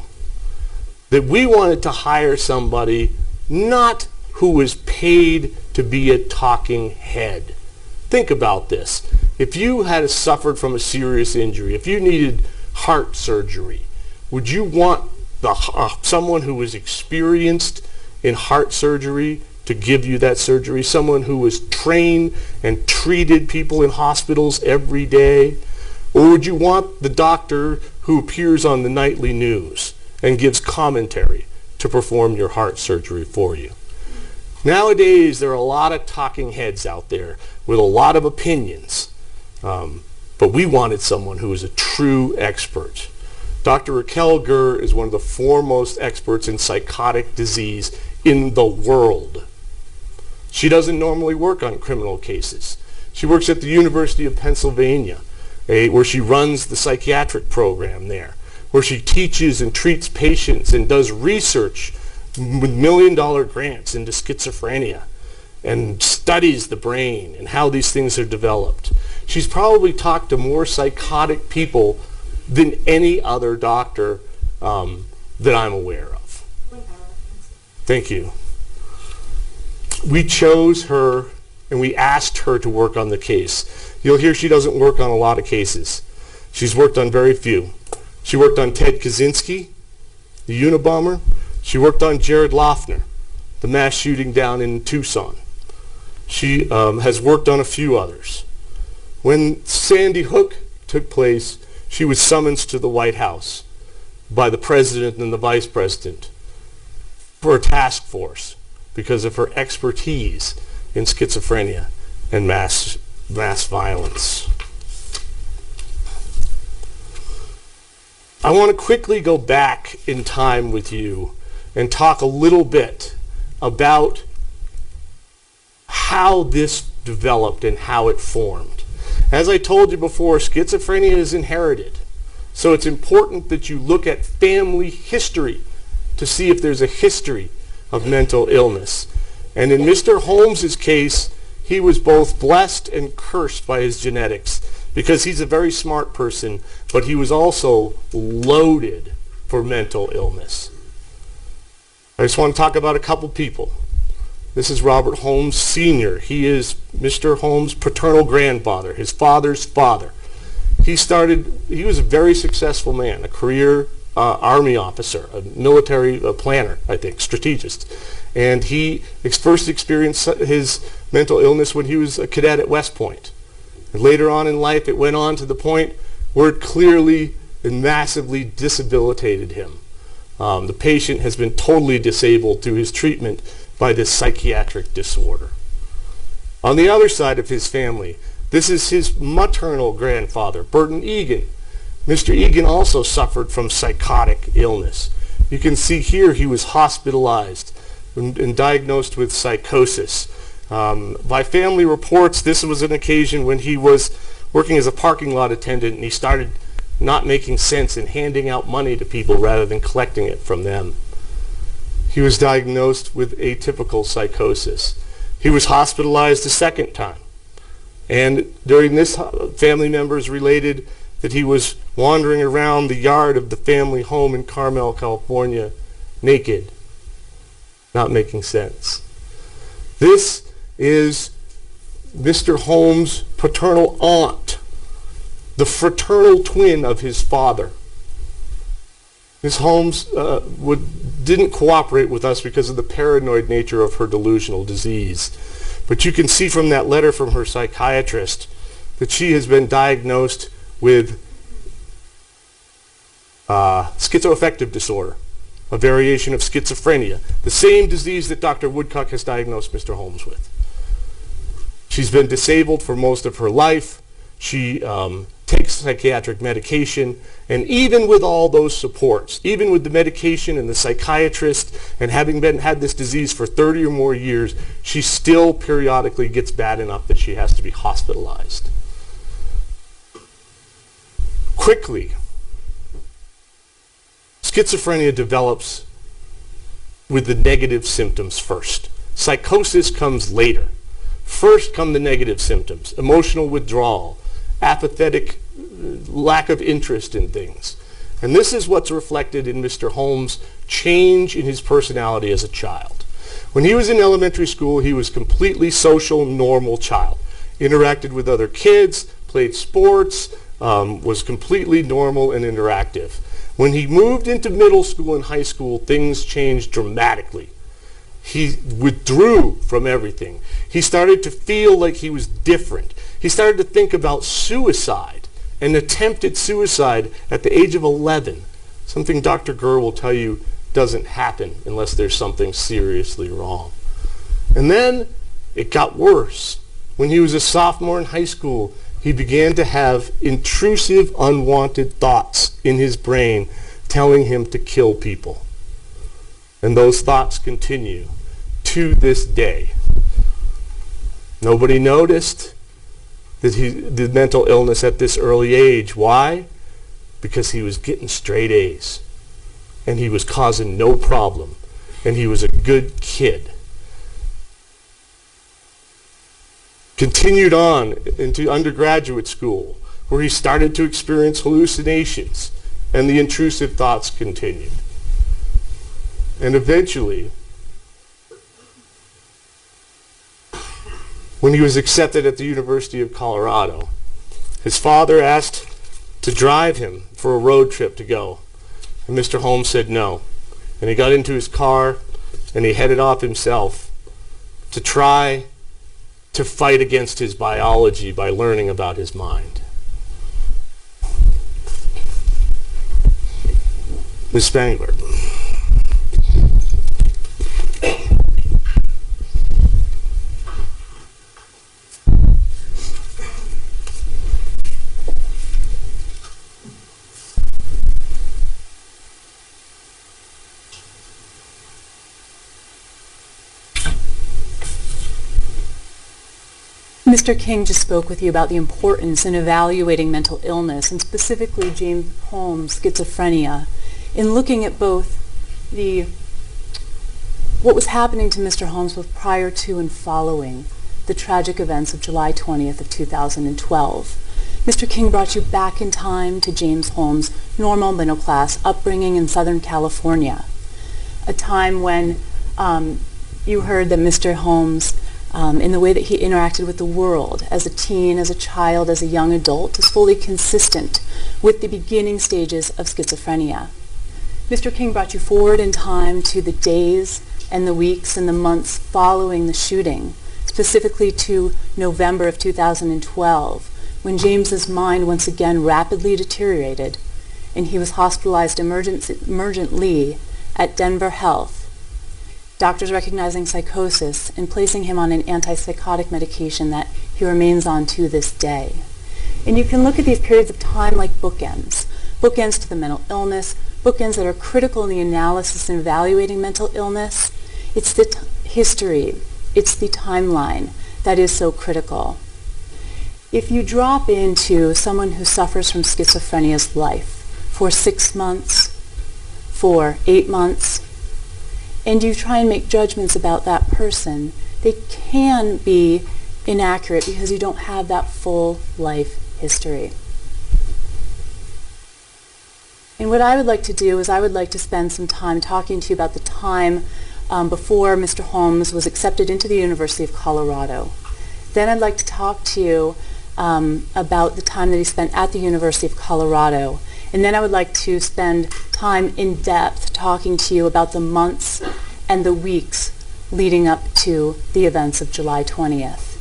that we wanted to hire somebody not who was paid to be a talking head. Think about this. If you had suffered from a serious injury, if you needed heart surgery, would you want someone who was experienced in heart surgery to give you that surgery? Someone who was trained and treated people in hospitals every day? Or would you want the doctor who appears on the nightly news and gives commentary to perform your heart surgery for you? Nowadays, there are a lot of talking heads out there with a lot of opinions. But we wanted someone who was a true expert. Dr. Raquel Gurr is one of the foremost experts in psychotic disease in the world. She doesn't normally work on criminal cases. She works at the University of Pennsylvania, where she runs the psychiatric program there, where she teaches and treats patients and does research with million-dollar grants into schizophrenia and studies the brain and how these things are developed. She's probably talked to more psychotic people than any other doctor that I'm aware of. Thank you. We chose her and we asked her to work on the case. You'll hear she doesn't work on a lot of cases. She's worked on very few. She worked on Ted Kaczynski, the Unabomber. She worked on Jared Loughner, the mass shooting down in Tucson. She has worked on a few others. When Sandy Hook took place, she was summoned to the White House by the president and the vice president for a task force because of her expertise in schizophrenia and mass violence. I want to quickly go back in time with you and talk a little bit about how this developed and how it formed. As I told you before, schizophrenia is inherited. So it's important that you look at family history to see if there's a history of mental illness. And in Mr. Holmes' case, he was both blessed and cursed by his genetics because he's a very smart person, but he was also loaded for mental illness. I just want to talk about a couple people. This is Robert Holmes Sr. He is Mr. Holmes' paternal grandfather, his father's father. He was a very successful man, a career army officer, a military planner, I think, strategist. And he first experienced his mental illness when he was a cadet at West Point. And later on in life, it went on to the point where it clearly and massively disabilitated him. The patient has been totally disabled through his treatment by this psychiatric disorder. On the other side of his family, this is his maternal grandfather, Burton Egan. Mr. Egan also suffered from psychotic illness. You can see here he was hospitalized and diagnosed with psychosis. By family reports, this was an occasion when he was working as a parking lot attendant and he started not making sense and handing out money to people rather than collecting it from them. He was diagnosed with atypical psychosis. He was hospitalized a second time. And during this, family members related that he was wandering around the yard of the family home in Carmel, California, naked, not making sense. This is Mr. Holmes' paternal aunt, the fraternal twin of his father. Ms. Holmes didn't cooperate with us because of the paranoid nature of her delusional disease. But you can see from that letter from her psychiatrist that she has been diagnosed with schizoaffective disorder, a variation of schizophrenia, the same disease that Dr. Woodcock has diagnosed Mr. Holmes with. She's been disabled for most of her life. She takes psychiatric medication, and even with all those supports, even with the medication and the psychiatrist and having had this disease for 30 or more years, she still periodically gets bad enough that she has to be hospitalized. Quickly, schizophrenia develops with the negative symptoms first. Psychosis comes later. First come the negative symptoms, emotional withdrawal, apathetic lack of interest in things. And this is what's reflected in Mr. Holmes' change in his personality as a child. When he was in elementary school, he was completely social, normal child. Interacted with other kids, played sports, was completely normal and interactive. When he moved into middle school and high school, things changed dramatically. He withdrew from everything. He started to feel like he was different. He started to think about suicide and attempted suicide at the age of 11, something Dr. Gurr will tell you doesn't happen unless there's something seriously wrong. And then it got worse. When he was a sophomore in high school, he began to have intrusive, unwanted thoughts in his brain telling him to kill people. And those thoughts continue to this day. Nobody noticed the mental illness at this early age. Why? Because he was getting straight A's. And he was causing no problem. And he was a good kid. Continued on into undergraduate school, where he started to experience hallucinations, and the intrusive thoughts continued. And eventually, when he was accepted at the University of Colorado, his father asked to drive him for a road trip to go. And Mr. Holmes said no. And he got into his car and he headed off himself to try to fight against his biology by learning about his mind. Ms. Spangler. Mr. King just spoke with you about the importance in evaluating mental illness, and specifically James Holmes' schizophrenia, in looking at both what was happening to Mr. Holmes both prior to and following the tragic events of July 20th of 2012. Mr. King brought you back in time to James Holmes' normal middle-class upbringing in Southern California, a time when you heard that Mr. Holmes, in the way that he interacted with the world as a teen, as a child, as a young adult, is fully consistent with the beginning stages of schizophrenia. Mr. King brought you forward in time to the days and the weeks and the months following the shooting, specifically to November of 2012, when James's mind once again rapidly deteriorated and he was hospitalized emergently at Denver Health, doctors recognizing psychosis and placing him on an antipsychotic medication that he remains on to this day. And you can look at these periods of time like bookends to the mental illness, bookends that are critical in the analysis and evaluating mental illness. It's the history, it's the timeline that is so critical. If you drop into someone who suffers from schizophrenia's life for 6 months, for 8 months, and you try and make judgments about that person, they can be inaccurate because you don't have that full life history. And what I would like to do is I would like to spend some time talking to you about the time before Mr. Holmes was accepted into the University of Colorado. Then I'd like to talk to you about the time that he spent at the University of Colorado. And then I would like to spend time in depth talking to you about the months and the weeks leading up to the events of July 20th.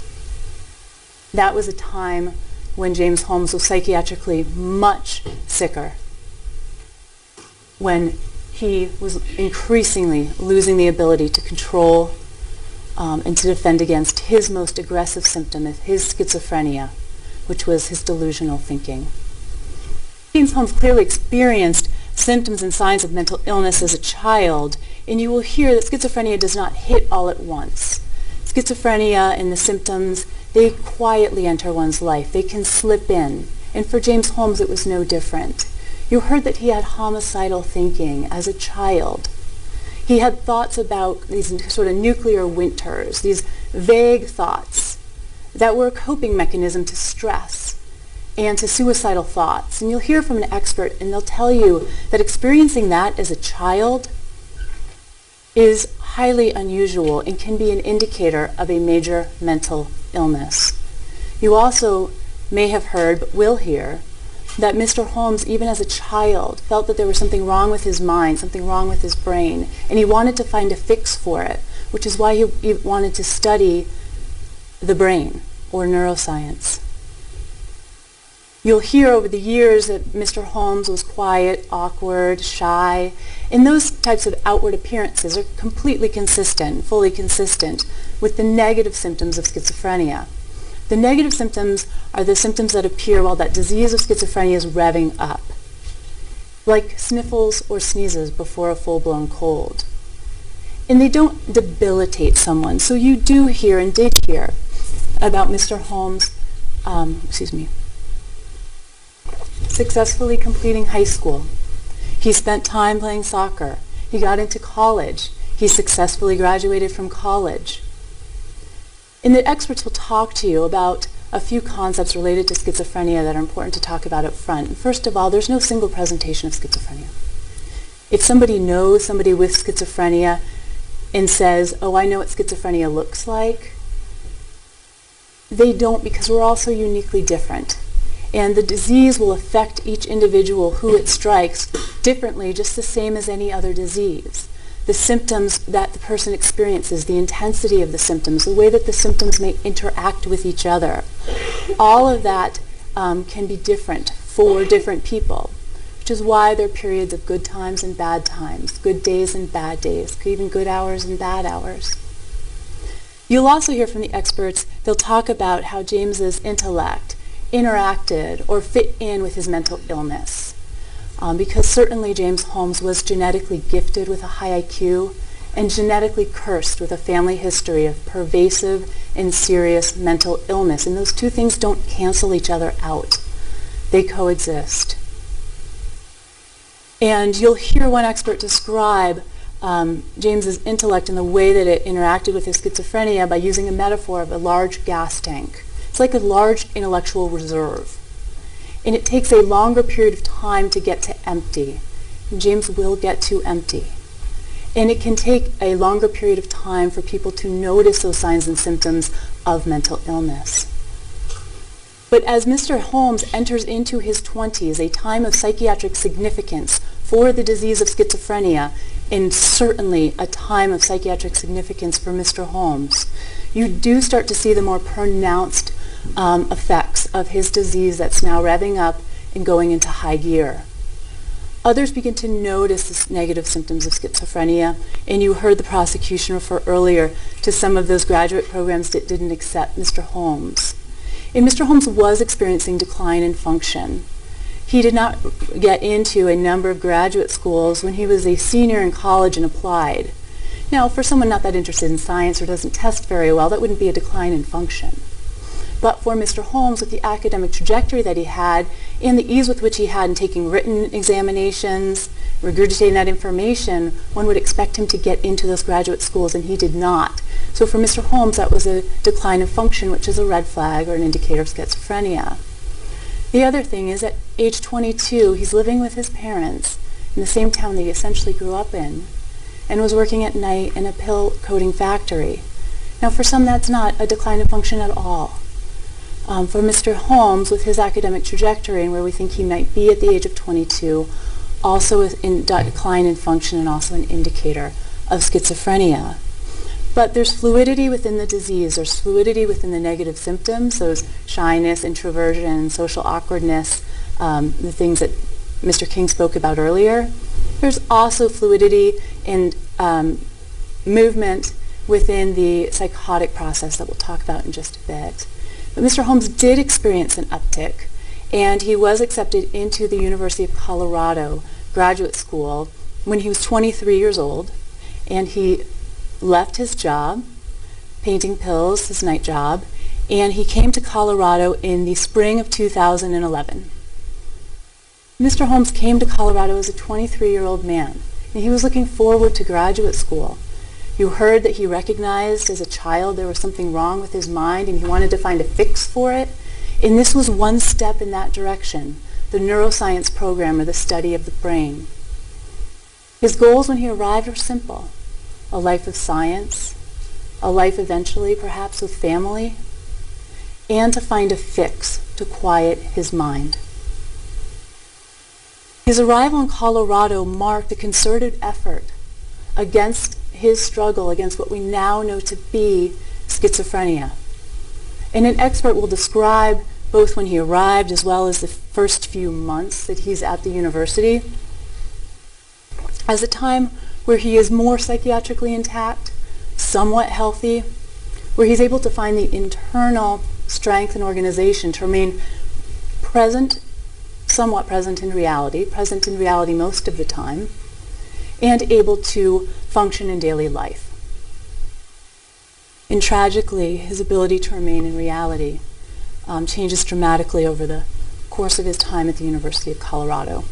That was a time when James Holmes was psychiatrically much sicker, when he was increasingly losing the ability to control and to defend against his most aggressive symptom of his schizophrenia, which was his delusional thinking. James Holmes clearly experienced symptoms and signs of mental illness as a child, and you will hear that schizophrenia does not hit all at once. Schizophrenia and the symptoms, they quietly enter one's life. They can slip in. And for James Holmes, it was no different. You heard that he had homicidal thinking as a child. He had thoughts about these sort of nuclear winters, these vague thoughts that were a coping mechanism to stress and to suicidal thoughts. And you'll hear from an expert, and they'll tell you that experiencing that as a child is highly unusual and can be an indicator of a major mental illness. You also may have heard, but will hear, that Mr. Holmes, even as a child, felt that there was something wrong with his mind, something wrong with his brain, and he wanted to find a fix for it, which is why he wanted to study the brain, or neuroscience. You'll hear over the years that Mr. Holmes was quiet, awkward, shy, and those types of outward appearances are completely consistent, fully consistent, with the negative symptoms of schizophrenia. The negative symptoms are the symptoms that appear while that disease of schizophrenia is revving up, like sniffles or sneezes before a full-blown cold. And they don't debilitate someone. So you do hear and did hear about Mr. Holmes, successfully completing high school. He spent time playing soccer. He got into college. He successfully graduated from college. And the experts will talk to you about a few concepts related to schizophrenia that are important to talk about up front. First of all, there's no single presentation of schizophrenia. If somebody knows somebody with schizophrenia and says, oh, I know what schizophrenia looks like, they don't, because we're all so uniquely different. And the disease will affect each individual who it strikes differently, just the same as any other disease. The symptoms that the person experiences, the intensity of the symptoms, the way that the symptoms may interact with each other, all of that can be different for different people, which is why there are periods of good times and bad times, good days and bad days, even good hours and bad hours. You'll also hear from the experts, they'll talk about how James's intellect interacted or fit in with his mental illness. Because certainly James Holmes was genetically gifted with a high IQ and genetically cursed with a family history of pervasive and serious mental illness. And those two things don't cancel each other out. They coexist. And you'll hear one expert describe James's intellect and the way that it interacted with his schizophrenia by using a metaphor of a large gas tank. It's like a large intellectual reserve. And it takes a longer period of time to get to empty. And James will get to empty. And it can take a longer period of time for people to notice those signs and symptoms of mental illness. But as Mr. Holmes enters into his 20s, a time of psychiatric significance for the disease of schizophrenia, and certainly a time of psychiatric significance for Mr. Holmes, you do start to see the more pronounced effects of his disease that's now revving up and going into high gear. Others begin to notice the negative symptoms of schizophrenia, and you heard the prosecution refer earlier to some of those graduate programs that didn't accept Mr. Holmes. And Mr. Holmes was experiencing decline in function. He did not get into a number of graduate schools when he was a senior in college and applied. Now, for someone not that interested in science or doesn't test very well, that wouldn't be a decline in function. But for Mr. Holmes, with the academic trajectory that he had and the ease with which he had in taking written examinations, regurgitating that information, one would expect him to get into those graduate schools, and he did not. So for Mr. Holmes, that was a decline of function, which is a red flag or an indicator of schizophrenia. The other thing is at age 22, he's living with his parents in the same town that he essentially grew up in and was working at night in a pill coating factory. Now, for some, that's not a decline of function at all. For Mr. Holmes, with his academic trajectory and where we think he might be at the age of 22, also a decline in function and also an indicator of schizophrenia. But there's fluidity within the disease. There's fluidity within the negative symptoms, those shyness, introversion, social awkwardness, the things that Mr. King spoke about earlier. There's also fluidity and movement within the psychotic process that we'll talk about in just a bit. But Mr. Holmes did experience an uptick, and he was accepted into the University of Colorado graduate school when he was 23 years old, and he left his job, painting pills, his night job, and he came to Colorado in the spring of 2011. Mr. Holmes came to Colorado as a 23-year-old man. and he was looking forward to graduate school. You heard that he recognized as a child there was something wrong with his mind and he wanted to find a fix for it. And this was one step in that direction, the neuroscience program, or the study of the brain. His goals when he arrived were simple: a life of science, a life eventually perhaps with family, and to find a fix to quiet his mind. His arrival in Colorado marked a concerted effort against his struggle against what we now know to be schizophrenia. And an expert will describe both when he arrived as well as the first few months that he's at the university as a time where he is more psychiatrically intact, somewhat healthy, where he's able to find the internal strength and organization to remain present, somewhat present in reality most of the time, and able to function in daily life. And tragically, his ability to remain in reality changes dramatically over the course of his time at the University of Colorado.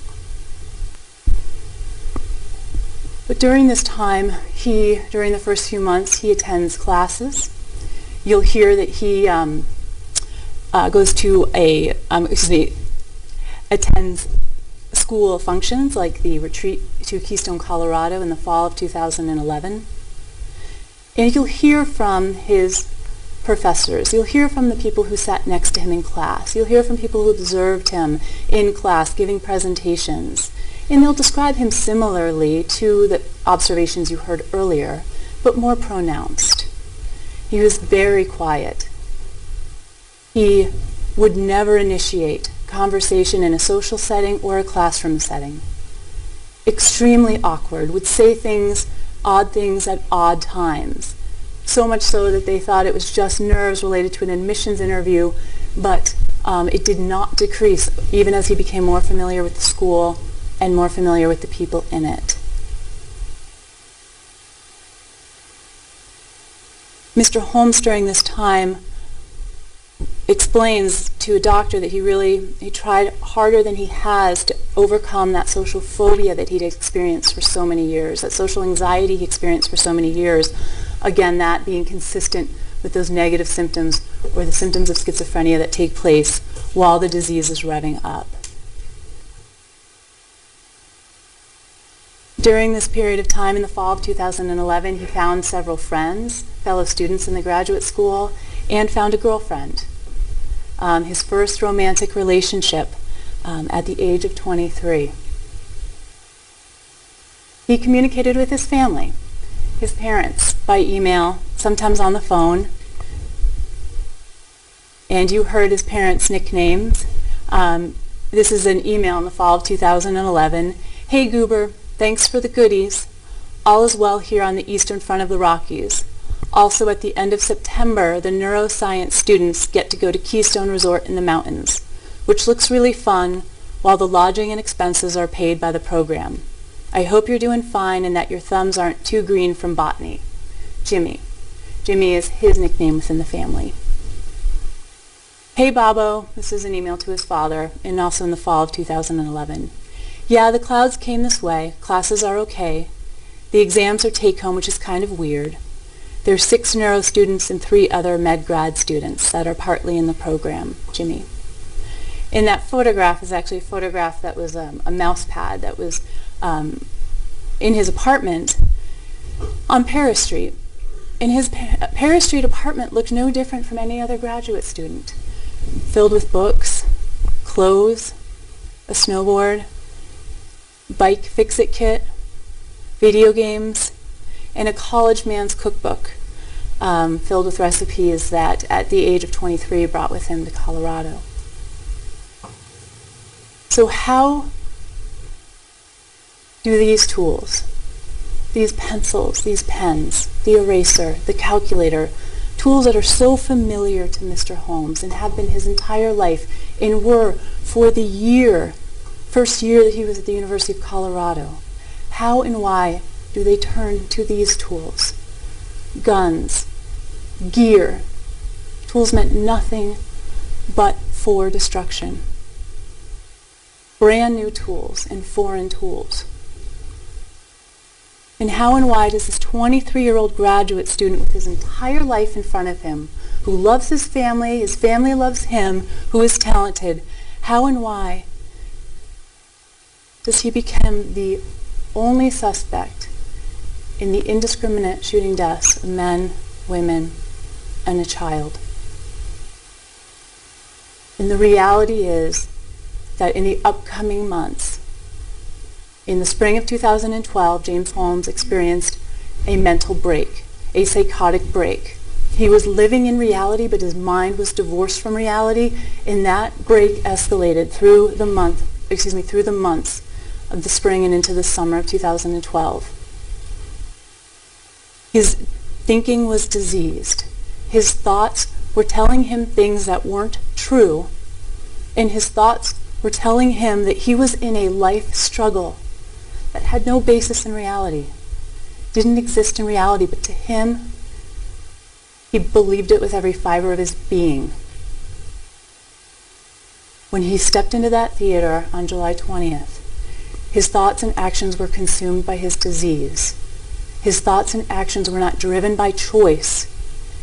But during this time, during the first few months, he attends classes. You'll hear that he attends school functions like the retreat to Keystone, Colorado in the fall of 2011. And you'll hear from his professors. You'll hear from the people who sat next to him in class. You'll hear from people who observed him in class giving presentations. And they'll describe him similarly to the observations you heard earlier, but more pronounced. He was very quiet. He would never initiate conversation in a social setting or a classroom setting. Extremely awkward, would say odd things at odd times. So much so that they thought it was just nerves related to an admissions interview, but it did not decrease even as he became more familiar with the school and more familiar with the people in it. Mr. Holmes during this time explains to a doctor that he tried harder than he has to overcome that social phobia that he'd experienced for so many years, that social anxiety he experienced for so many years. Again, that being consistent with those negative symptoms or the symptoms of schizophrenia that take place while the disease is revving up. During this period of time in the fall of 2011, he found several friends, fellow students in the graduate school, and found a girlfriend. His first romantic relationship at the age of 23. He communicated with his family, his parents, by email, sometimes on the phone. And you heard his parents' nicknames. This is an email in the fall of 2011. Hey Goober, thanks for the goodies. All is well here on the eastern front of the Rockies. Also, at the end of September, the neuroscience students get to go to Keystone Resort in the mountains, which looks really fun, while the lodging and expenses are paid by the program. I hope you're doing fine and that your thumbs aren't too green from botany. Jimmy. Jimmy is his nickname within the family. Hey Bobo, this is an email to his father, and also in the fall of 2011. Yeah, the clouds came this way. Classes are okay. The exams are take-home, which is kind of weird. There's 6 neuro students and 3 other med grad students that are partly in the program, Jimmy. In that photograph is actually a photograph that was a mouse pad that was in his apartment on Paris Street. And his Paris Street apartment looked no different from any other graduate student, filled with books, clothes, a snowboard, bike fix-it kit, video games, and a college man's cookbook filled with recipes that at the age of 23 brought with him to Colorado. So how do these tools, these pencils, these pens, the eraser, the calculator, tools that are so familiar to Mr. Holmes and have been his entire life and were for the first year that he was at the University of Colorado, how and why do they turn to these tools? Guns, gear, tools meant nothing but for destruction. Brand new tools and foreign tools. And how and why does this 23-year-old graduate student with his entire life in front of him, who loves his family loves him, who is talented, how and why does he become the only suspect in the indiscriminate shooting deaths of men, women, and a child? And the reality is that in the upcoming months, in the spring of 2012, James Holmes experienced a mental break, a psychotic break. He was living in reality, but his mind was divorced from reality, and that break escalated through the months of the spring and into the summer of 2012. His thinking was diseased. His thoughts were telling him things that weren't true, and his thoughts were telling him that he was in a life struggle that had no basis in reality, didn't exist in reality, but to him, he believed it with every fiber of his being. When he stepped into that theater on July 20th, his thoughts and actions were consumed by his disease. His thoughts and actions were not driven by choice.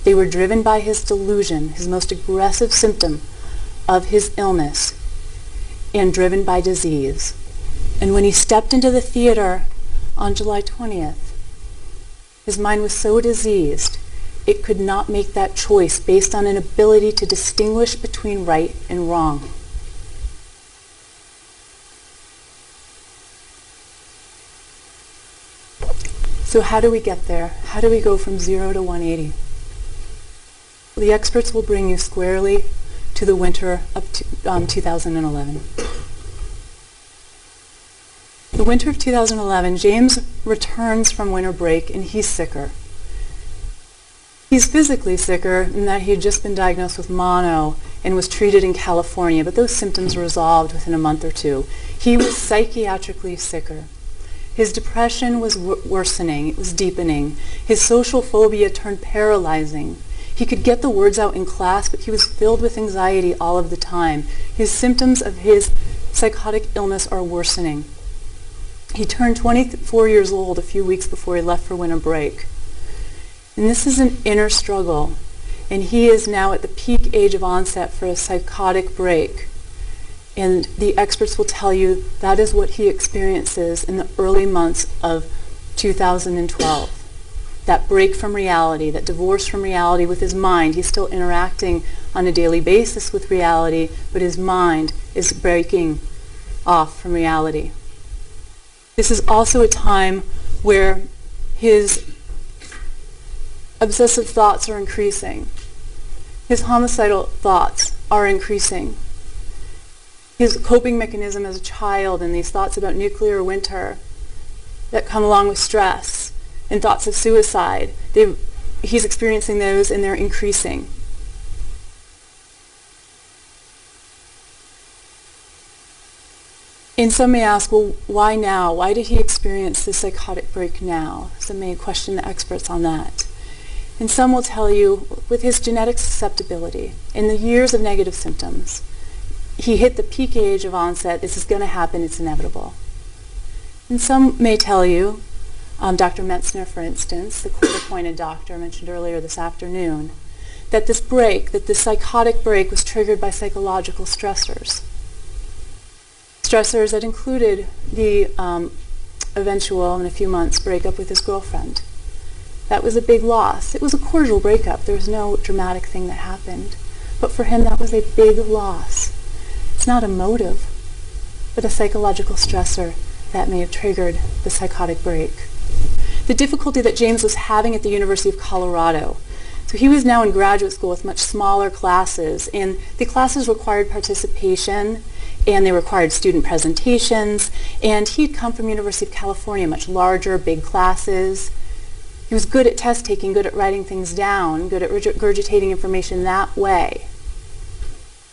They were driven by his delusion, his most aggressive symptom of his illness, and driven by disease. And when he stepped into the theater on July 20th, his mind was so diseased, it could not make that choice based on an ability to distinguish between right and wrong. So how do we get there? How do we go from 0 to 180? The experts will bring you squarely to the winter of 2011. The winter of 2011, James returns from winter break and he's sicker. He's physically sicker in that he had just been diagnosed with mono and was treated in California, but those symptoms resolved within a month or two. He was psychiatrically sicker. His depression was worsening, it was deepening. His social phobia turned paralyzing. He could get the words out in class, but he was filled with anxiety all of the time. His symptoms of his psychotic illness are worsening. He turned 24 years old a few weeks before he left for winter break. And this is an inner struggle. And he is now at the peak age of onset for a psychotic break. And the experts will tell you that is what he experiences in the early months of 2012. That break from reality, that divorce from reality with his mind. He's still interacting on a daily basis with reality, but his mind is breaking off from reality. This is also a time where his obsessive thoughts are increasing. His homicidal thoughts are increasing. His coping mechanism as a child and these thoughts about nuclear winter that come along with stress and thoughts of suicide, he's experiencing those and they're increasing. And some may ask, well, why now? Why did he experience this psychotic break now? Some may question the experts on that. And some will tell you, with his genetic susceptibility, in the years of negative symptoms, he hit the peak age of onset, this is going to happen, it's inevitable. And some may tell you, Dr. Metzner, for instance, the court-appointed doctor mentioned earlier this afternoon, that this psychotic break was triggered by psychological stressors. Stressors that included the eventual, in a few months, breakup with his girlfriend. That was a big loss. It was a cordial breakup. There was no dramatic thing that happened. But for him, that was a big loss. It's not a motive, but a psychological stressor that may have triggered the psychotic break. The difficulty that James was having at the University of Colorado. So he was now in graduate school with much smaller classes, and the classes required participation, and they required student presentations, and he'd come from University of California, much larger, big classes. He was good at test taking, good at writing things down, good at regurgitating information that way.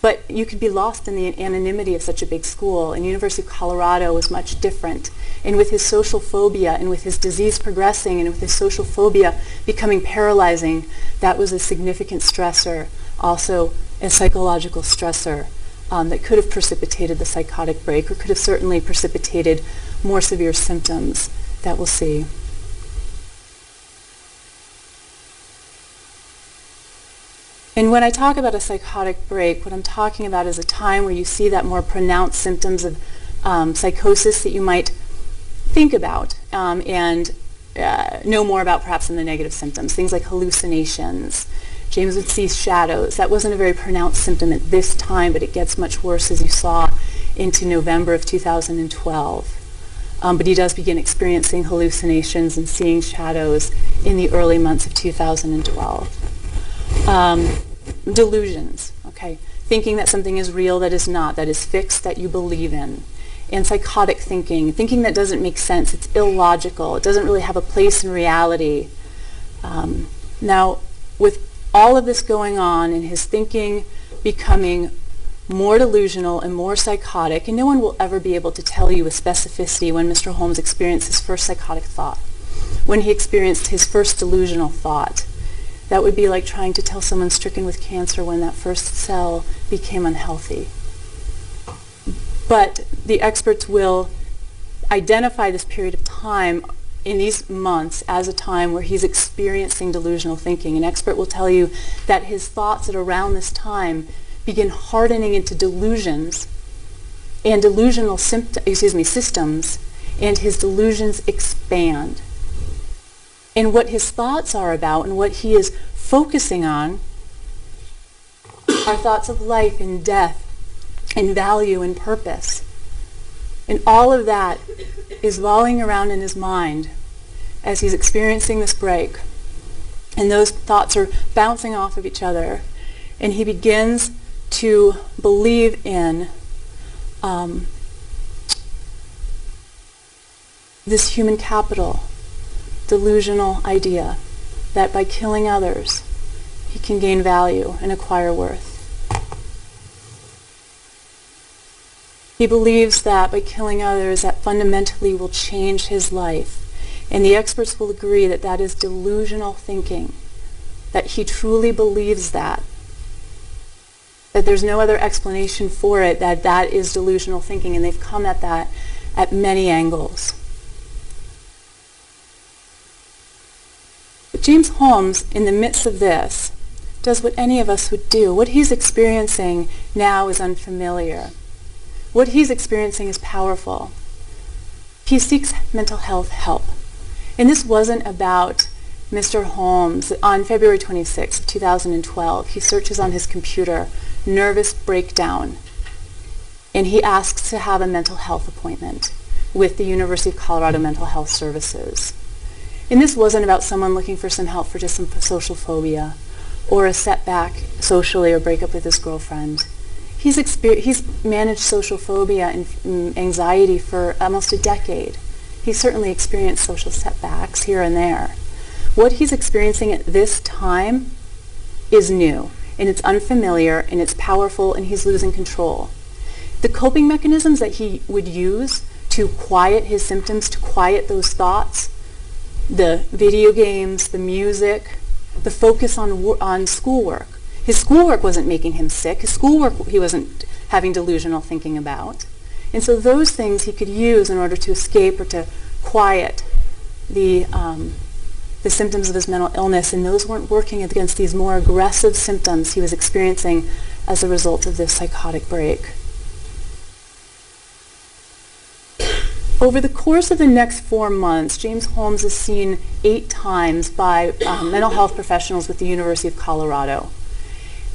But you could be lost in the anonymity of such a big school, and University of Colorado was much different. And with his social phobia, and with his disease progressing, and with his social phobia becoming paralyzing, that was a significant stressor, also a psychological stressor that could have precipitated the psychotic break, or could have certainly precipitated more severe symptoms that we'll see. And when I talk about a psychotic break, what I'm talking about is a time where you see that more pronounced symptoms of psychosis that you might think about and know more about perhaps than the negative symptoms, things like hallucinations. James would see shadows. That wasn't a very pronounced symptom at this time, but it gets much worse, as you saw, into November of 2012. But he does begin experiencing hallucinations and seeing shadows in the early months of 2012. Delusions, okay? Thinking that something is real that is not, that is fixed, that you believe in. And psychotic thinking, thinking that doesn't make sense, it's illogical, it doesn't really have a place in reality. Now, with all of this going on and his thinking becoming more delusional and more psychotic, and no one will ever be able to tell you with specificity when Mr. Holmes experienced his first psychotic thought, when he experienced his first delusional thought. That would be like trying to tell someone stricken with cancer when that first cell became unhealthy. But the experts will identify this period of time in these months as a time where he's experiencing delusional thinking. An expert will tell you that his thoughts at around this time begin hardening into delusions and delusional systems, and his delusions expand. And what his thoughts are about and what he is focusing on are thoughts of life and death and value and purpose. And all of that is volleying around in his mind as he's experiencing this break. And those thoughts are bouncing off of each other. And he begins to believe in this human capital delusional idea that by killing others, he can gain value and acquire worth. He believes that by killing others, that fundamentally will change his life. And the experts will agree that that is delusional thinking, that he truly believes that there's no other explanation for it, that that is delusional thinking, and they've come at that at many angles. But James Holmes, in the midst of this, does what any of us would do. What he's experiencing now is unfamiliar. What he's experiencing is powerful. He seeks mental health help. And this wasn't about Mr. Holmes. On February 26, 2012, he searches on his computer, nervous breakdown, and he asks to have a mental health appointment with the University of Colorado Mental Health Services. And this wasn't about someone looking for some help for just some social phobia or a setback socially or breakup with his girlfriend. He's managed social phobia and anxiety for almost a decade. He's certainly experienced social setbacks here and there. What he's experiencing at this time is new, and it's unfamiliar, and it's powerful, and he's losing control. The coping mechanisms that he would use to quiet his symptoms, to quiet those thoughts, the video games, the music, the focus on schoolwork. His schoolwork wasn't making him sick. His schoolwork he wasn't having delusional thinking about. And so those things he could use in order to escape or to quiet the symptoms of his mental illness, and those weren't working against these more aggressive symptoms he was experiencing as a result of this psychotic break. Over the course of the next 4 months, James Holmes is seen 8 times by mental health professionals with the University of Colorado.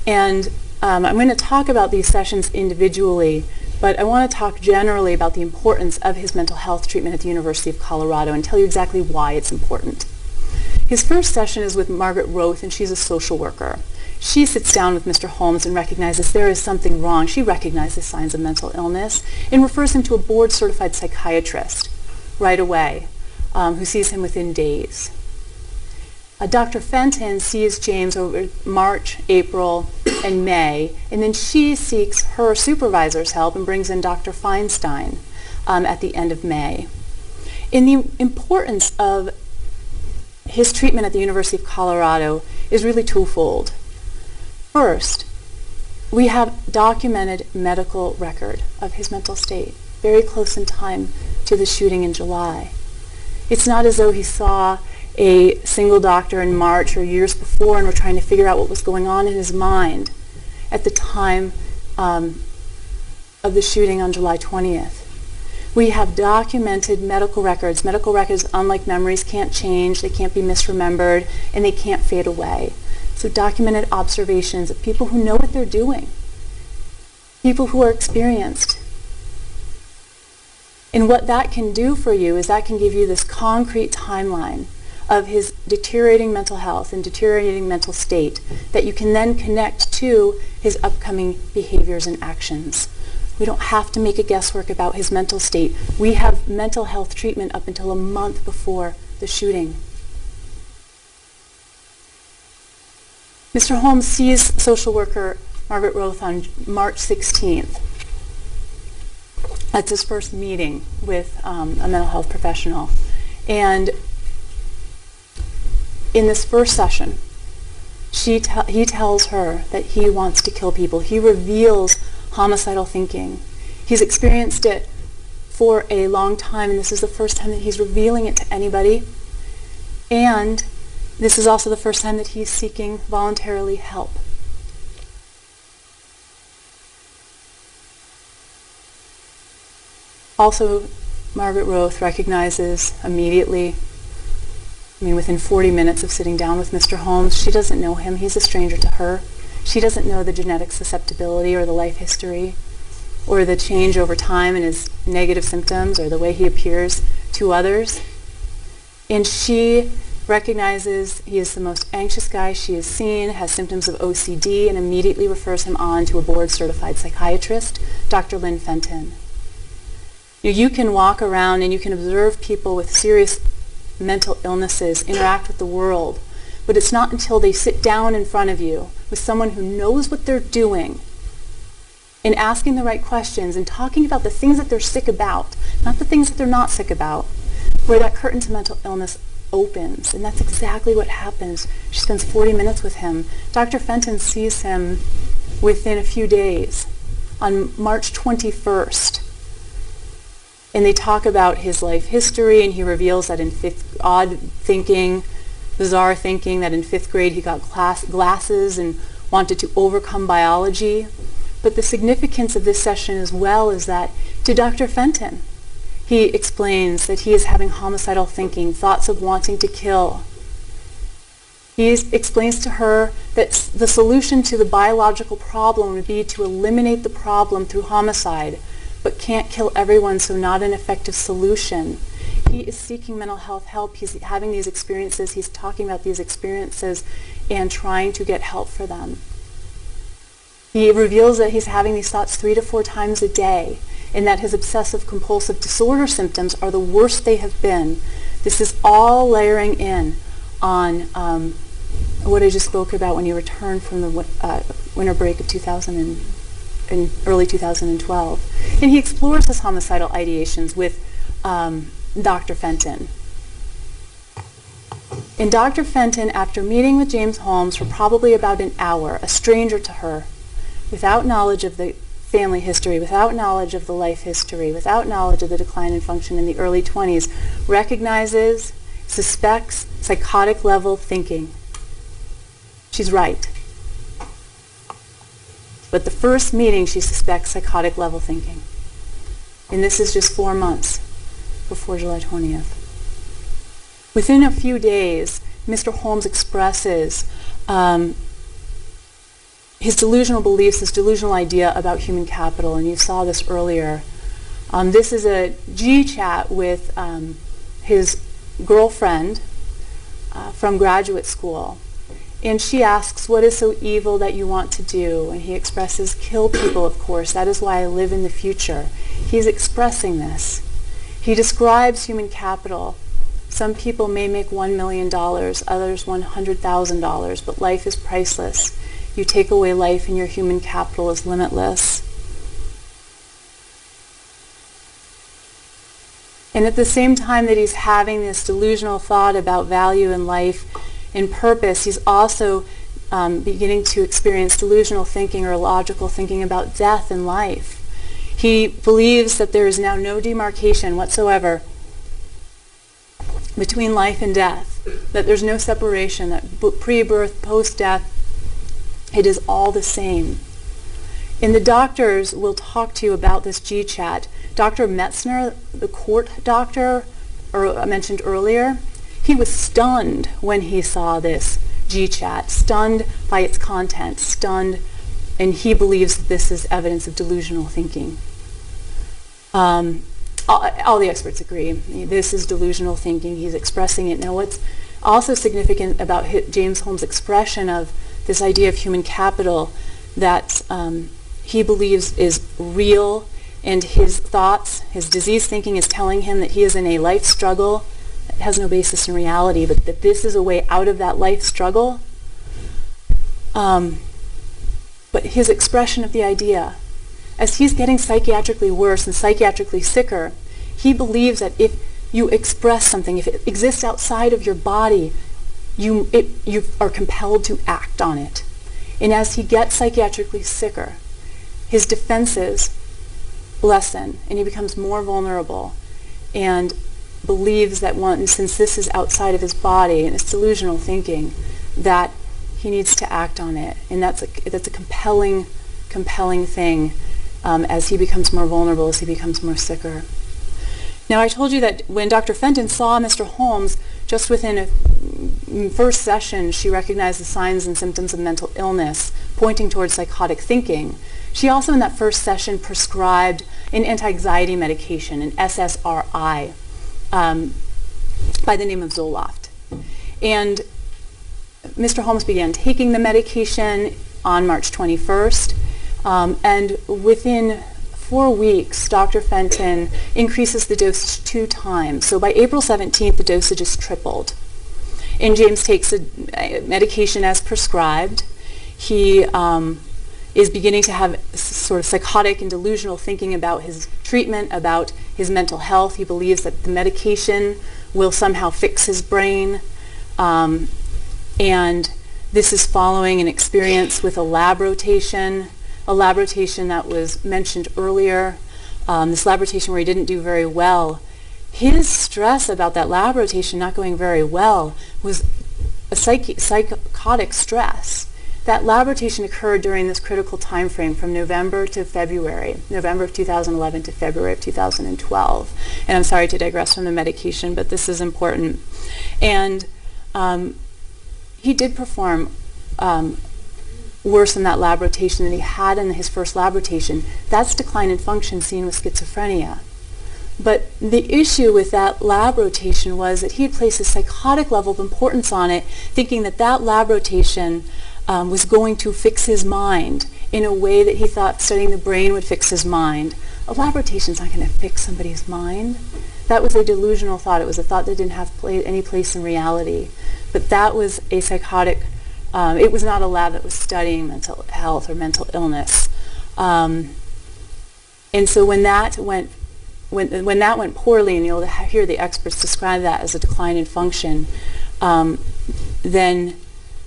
And I'm going to talk about these sessions individually, but I want to talk generally about the importance of his mental health treatment at the University of Colorado and tell you exactly why it's important. His first session is with Margaret Roth, and she's a social worker. She sits down with Mr. Holmes and recognizes there is something wrong. She recognizes signs of mental illness and refers him to a board-certified psychiatrist right away, who sees him within days. Dr. Fenton sees James over March, April, and May, and then she seeks her supervisor's help and brings in Dr. Feinstein at the end of May. And the importance of his treatment at the University of Colorado is really twofold. First, we have documented medical record of his mental state, very close in time to the shooting in July. It's not as though he saw a single doctor in March or years before and were trying to figure out what was going on in his mind at the time of the shooting on July 20th. We have documented medical records. Medical records, unlike memories, can't change, they can't be misremembered, and they can't fade away. So documented observations of people who know what they're doing, people who are experienced. And what that can do for you is that can give you this concrete timeline of his deteriorating mental health and deteriorating mental state that you can then connect to his upcoming behaviors and actions. We don't have to make a guesswork about his mental state. We have mental health treatment up until a month before the shooting. Mr. Holmes sees social worker Margaret Roth on March 16th. That's his first meeting with a mental health professional. And in this first session, he tells her that he wants to kill people. He reveals homicidal thinking. He's experienced it for a long time, and this is the first time that he's revealing it to anybody. And this is also the first time that he's seeking voluntarily help. Also, Margaret Roth recognizes immediately, within 40 minutes of sitting down with Mr. Holmes, she doesn't know him. He's a stranger to her. She doesn't know the genetic susceptibility or the life history or the change over time in his negative symptoms or the way he appears to others. And she recognizes he is the most anxious guy she has seen, has symptoms of OCD, and immediately refers him on to a board-certified psychiatrist, Dr. Lynn Fenton. You can walk around and you can observe people with serious mental illnesses interact with the world, but it's not until they sit down in front of you with someone who knows what they're doing and asking the right questions and talking about the things that they're sick about, not the things that they're not sick about, where that curtain to mental illness opens. And that's exactly what happens. She spends 40 minutes with him. Dr. Fenton sees him within a few days, on March 21st. And they talk about his life history, and he reveals that in bizarre thinking, that in 5th grade he got glasses and wanted to overcome biology. But the significance of this session as well is that to Dr. Fenton, he explains that he is having homicidal thinking, thoughts of wanting to kill. He explains to her that the solution to the biological problem would be to eliminate the problem through homicide, but can't kill everyone, so not an effective solution. He is seeking mental health help. He's having these experiences. He's talking about these experiences and trying to get help for them. He reveals that he's having these thoughts 3 to 4 times a day, and that his obsessive compulsive disorder symptoms are the worst they have been. This is all layering in on what I just spoke about when he returned from the winter break of in early 2012. And he explores his homicidal ideations with Dr. Fenton. And Dr. Fenton, after meeting with James Holmes for probably about an hour, a stranger to her, without knowledge of the family history, without knowledge of the life history, without knowledge of the decline in function in the early 20s, recognizes, suspects psychotic level thinking. She's right. But the first meeting, she suspects psychotic level thinking. And this is just 4 months before July 20th. Within a few days, Mr. Holmes expresses his delusional beliefs, his delusional idea about human capital, and you saw this earlier. This is a G-chat with his girlfriend from graduate school. And she asks, what is so evil that you want to do? And he expresses, kill people, of course. That is why I live in the future. He's expressing this. He describes human capital. Some people may make $1 million, others $100,000, but life is priceless. You take away life and your human capital is limitless. And at the same time that he's having this delusional thought about value in life and purpose, he's also beginning to experience delusional thinking or illogical thinking about death and life. He believes that there is now no demarcation whatsoever between life and death, that there's no separation, that pre-birth, post-death, it is all the same. And the doctors will talk to you about this G-chat. Dr. Metzner, the court doctor I mentioned earlier, he was stunned when he saw this G-chat, stunned by its content, stunned, and he believes that this is evidence of delusional thinking. All the experts agree. This is delusional thinking. He's expressing it. Now, what's also significant about James Holmes' expression of this idea of human capital that he believes is real, and his thoughts, his diseased thinking is telling him that he is in a life struggle that has no basis in reality, but that this is a way out of that life struggle. But his expression of the idea, as he's getting psychiatrically worse and psychiatrically sicker, he believes that if you express something, if it exists outside of your body, you are compelled to act on it. And as he gets psychiatrically sicker, his defenses lessen and he becomes more vulnerable and believes that since this is outside of his body and it's delusional thinking, that he needs to act on it. And that's a compelling thing as he becomes more vulnerable, as he becomes more sicker. Now, I told you that when Dr. Fenton saw Mr. Holmes, just within a first session, she recognized the signs and symptoms of mental illness, pointing towards psychotic thinking. She also, in that first session, prescribed an anti-anxiety medication, an SSRI, by the name of Zoloft. And Mr. Holmes began taking the medication on March 21st, and within 4 weeks, Dr. Fenton increases the dosage 2 times. So by April 17th, the dosage is tripled. And James takes the medication as prescribed. He is beginning to have sort of psychotic and delusional thinking about his treatment, about his mental health. He believes that the medication will somehow fix his brain. And this is following an experience with a lab rotation that was mentioned earlier, this lab rotation where he didn't do very well. His stress about that lab rotation not going very well was a psychotic stress. That lab rotation occurred during this critical time frame from November to February, November of 2011 to February of 2012. And I'm sorry to digress from the medication, but this is important. And he did perform worse in that lab rotation than he had in his first lab rotation. That's decline in function seen with schizophrenia. But the issue with that lab rotation was that he had placed a psychotic level of importance on it, thinking that that lab rotation was going to fix his mind in a way that he thought studying the brain would fix his mind. A lab rotation is not going to fix somebody's mind. That was a delusional thought. It was a thought that didn't have any place in reality. But that was a psychotic. It was not a lab that was studying mental health or mental illness. And so when that went poorly, and you'll hear the experts describe that as a decline in function, then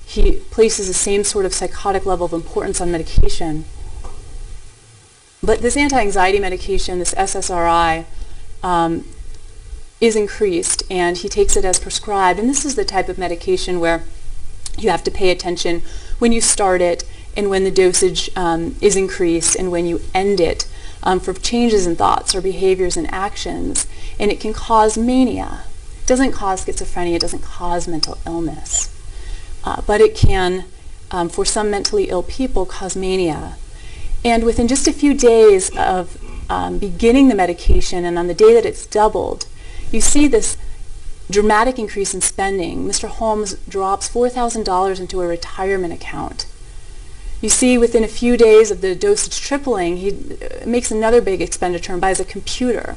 he places the same sort of psychotic level of importance on medication. But this anti-anxiety medication, this SSRI, is increased, and he takes it as prescribed. And this is the type of medication where you have to pay attention when you start it and when the dosage is increased and when you end it for changes in thoughts or behaviors and actions. And it can cause mania. It doesn't cause schizophrenia. It doesn't cause mental illness. But it can, for some mentally ill people, cause mania. And within just a few days of beginning the medication, and on the day that it's doubled, you see this dramatic increase in spending. Mr. Holmes drops $4,000 into a retirement account. You see within a few days of the dosage tripling, he makes another big expenditure and buys a computer.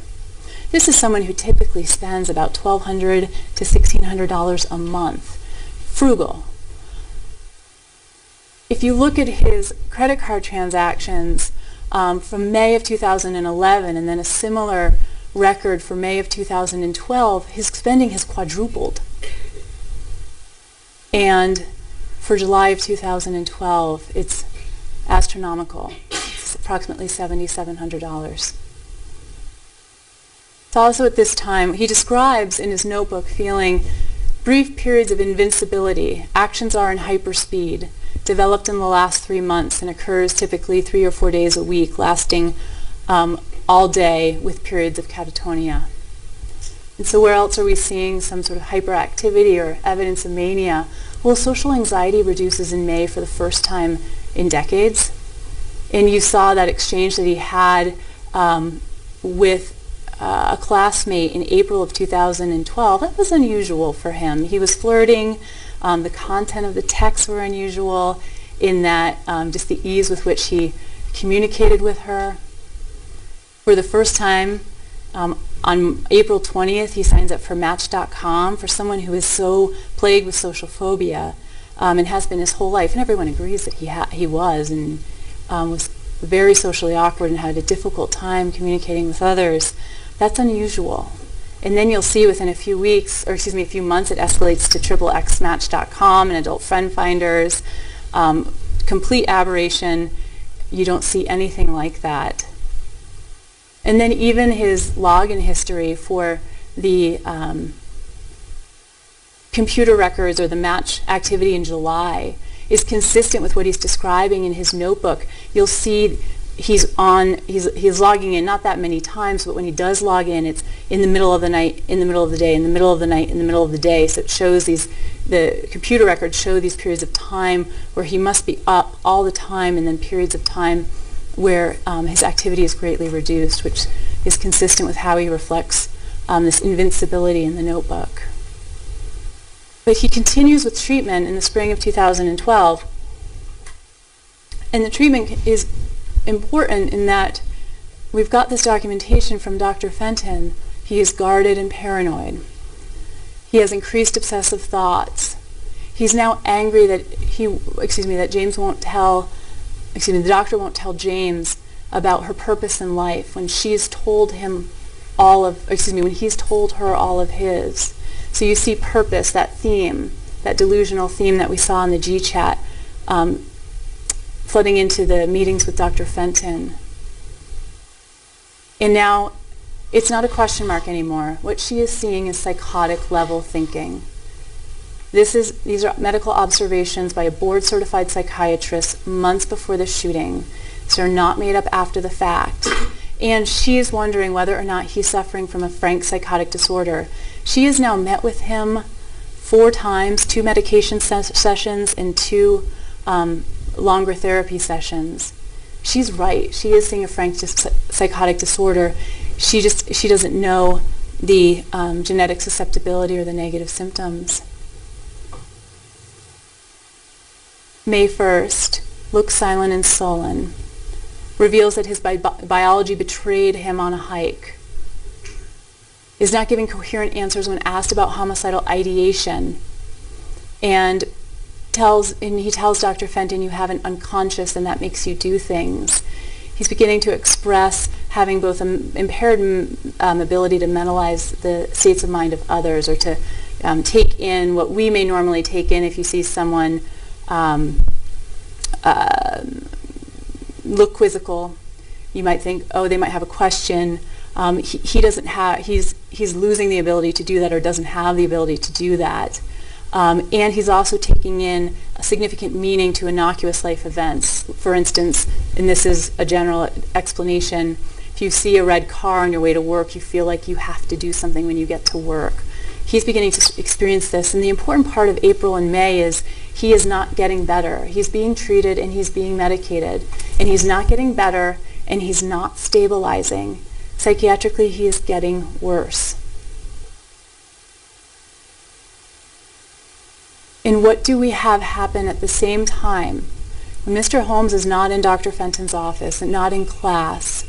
This is someone who typically spends about $1,200 to $1,600 a month. Frugal. If you look at his credit card transactions from May of 2011 and then a similar record for May of 2012, his spending has quadrupled. And for July of 2012, it's astronomical. It's approximately $7,700. It's also at this time, he describes in his notebook feeling brief periods of invincibility. Actions are in hyperspeed, developed in the last 3 months and occurs typically 3 or 4 days a week, lasting all day with periods of catatonia. And so where else are we seeing some sort of hyperactivity or evidence of mania? Well, social anxiety reduces in May for the first time in decades. And you saw that exchange that he had with a classmate in April of 2012. That was unusual for him. He was flirting. The content of the texts were unusual in that just the ease with which he communicated with her. For the first time, on April 20th, he signs up for Match.com for someone who is so plagued with social phobia and has been his whole life. And everyone agrees that he was and was very socially awkward and had a difficult time communicating with others. That's unusual. And then you'll see within a few months, it escalates to XXXmatch.com and adult friend finders. Complete aberration. You don't see anything like that. And then even his login history for the computer records or the match activity in July is consistent with what he's describing in his notebook. You'll see he's logging in not that many times, but when he does log in, it's in the middle of the night, in the middle of the day, in the middle of the night, in the middle of the day. So it shows the computer records show these periods of time where he must be up all the time, and then periods of time where his activity is greatly reduced, which is consistent with how he reflects this invincibility in the notebook. But he continues with treatment in the spring of 2012. And the treatment is important in that we've got this documentation from Dr. Fenton. He is guarded and paranoid. He has increased obsessive thoughts. He's now angry that the doctor won't tell James about her purpose in life when she's told him when he's told her all of his. So you see purpose, that theme, that delusional theme that we saw in the G-chat, flooding into the meetings with Dr. Fenton. And now it's not a question mark anymore. What she is seeing is psychotic level thinking. These are medical observations by a board-certified psychiatrist months before the shooting. So they're not made up after the fact. And she's wondering whether or not he's suffering from a frank psychotic disorder. She has now met with him 4 times, 2 medication sessions and 2 longer therapy sessions. She's right. She is seeing a frank psychotic disorder. She doesn't know the genetic susceptibility or the negative symptoms. May 1st, looks silent and sullen. Reveals that his biology betrayed him on a hike. Is not giving coherent answers when asked about homicidal ideation. And he tells Dr. Fenton, you have an unconscious and that makes you do things. He's beginning to express having both an impaired ability to mentalize the states of mind of others, or to take in what we may normally take in if you see someone look quizzical. You might think, oh, they might have a question. He doesn't have. He's losing the ability to do that, or doesn't have the ability to do that. And he's also taking in a significant meaning to innocuous life events. For instance, and this is a general explanation, if you see a red car on your way to work, you feel like you have to do something when you get to work. He's beginning to experience this. And the important part of April and May is he is not getting better. He's being treated and he's being medicated. And he's not getting better and he's not stabilizing. Psychiatrically, he is getting worse. And what do we have happen at the same time? When Mr. Holmes is not in Dr. Fenton's office and not in class,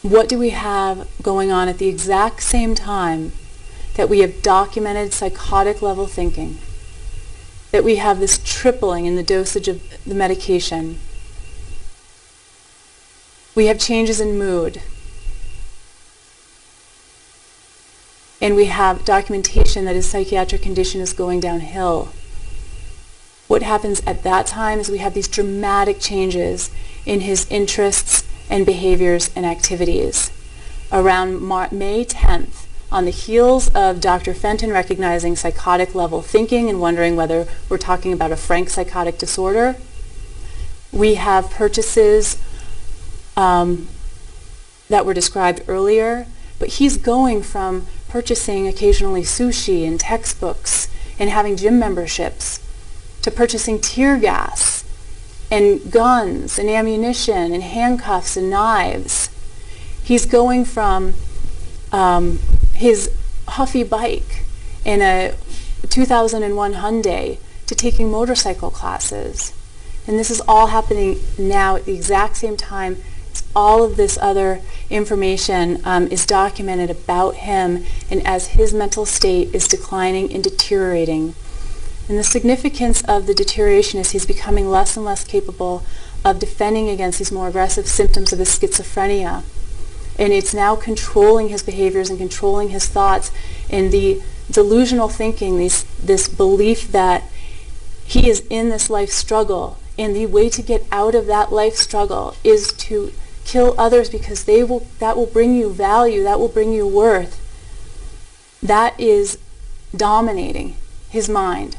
what do we have going on at the exact same time that we have documented psychotic level thinking, that we have this tripling in the dosage of the medication? We have changes in mood. And we have documentation that his psychiatric condition is going downhill. What happens at that time is we have these dramatic changes in his interests and behaviors and activities. around May 10th, on the heels of Dr. Fenton recognizing psychotic level thinking and wondering whether we're talking about a frank psychotic disorder. We have purchases that were described earlier, but he's going from purchasing occasionally sushi and textbooks and having gym memberships to purchasing tear gas and guns and ammunition and handcuffs and knives. He's going from his Huffy bike and a 2001 Hyundai to taking motorcycle classes. And this is all happening now at the exact same time as all of this other information is documented about him, and as his mental state is declining and deteriorating. And the significance of the deterioration is he's becoming less and less capable of defending against these more aggressive symptoms of his schizophrenia. And it's now controlling his behaviors and controlling his thoughts, and the delusional thinking, this belief that he is in this life struggle, and the way to get out of that life struggle is to kill others because that will bring you value, that will bring you worth. That is dominating his mind.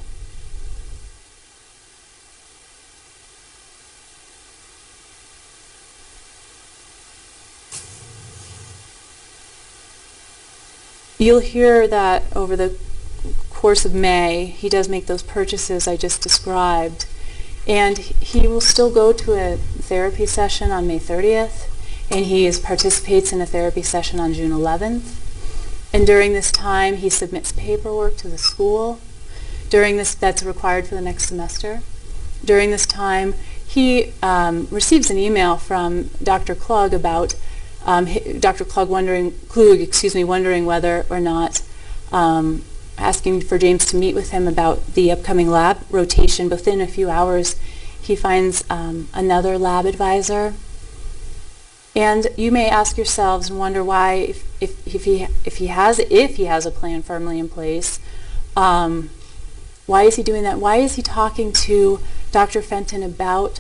You'll hear that over the course of May, he does make those purchases I just described. And he will still go to a therapy session on May 30th, and he participates in a therapy session on June 11th. And during this time, he submits paperwork to the school. That's required for the next semester. During this time, he receives an email from Dr. Klug about Dr. Klug wondering whether or not asking for James to meet with him about the upcoming lab rotation. Within a few hours, he finds another lab advisor. And you may ask yourselves and wonder why, if he has a plan firmly in place, why is he doing that? Why is he talking to Dr. Fenton about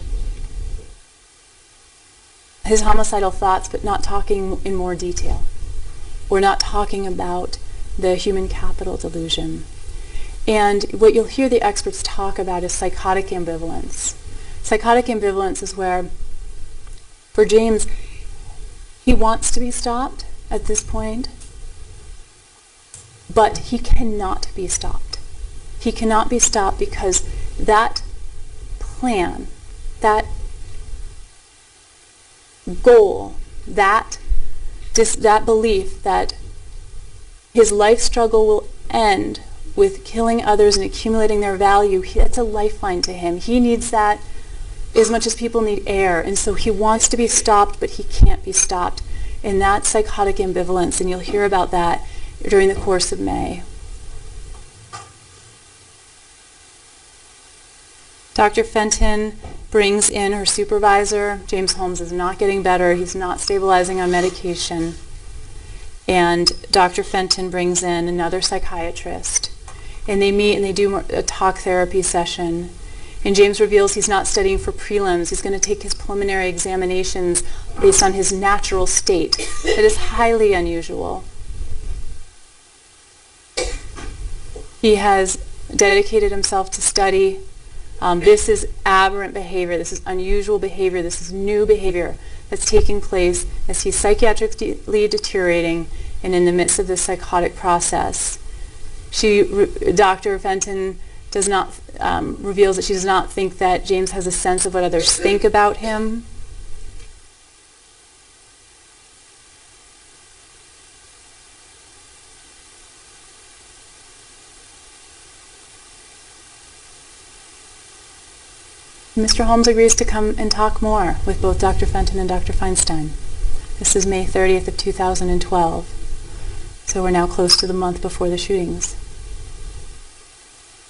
his homicidal thoughts, but not talking in more detail? We're not talking about the human capital delusion. And what you'll hear the experts talk about is psychotic ambivalence. Psychotic ambivalence is where, for James, he wants to be stopped at this point, but he cannot be stopped. He cannot be stopped because that plan, that goal, that belief that his life struggle will end with killing others and accumulating their value, that's a lifeline to him. He needs that as much as people need air. And so he wants to be stopped, but he can't be stopped. And that's psychotic ambivalence, and you'll hear about that during the course of May. Dr. Fenton brings in her supervisor. James Holmes is not getting better. He's not stabilizing on medication. And Dr. Fenton brings in another psychiatrist. And they meet and they do a talk therapy session. And James reveals he's not studying for prelims. He's going to take his preliminary examinations based on his natural state. That is highly unusual. He has dedicated himself to study. This is aberrant behavior. This is unusual behavior. This is new behavior that's taking place as he's psychiatrically deteriorating and in the midst of this psychotic process. Dr. Fenton does not reveals that she does not think that James has a sense of what others think about him. Mr. Holmes agrees to come and talk more with both Dr. Fenton and Dr. Feinstein. This is May 30th of 2012. So we're now close to the month before the shootings.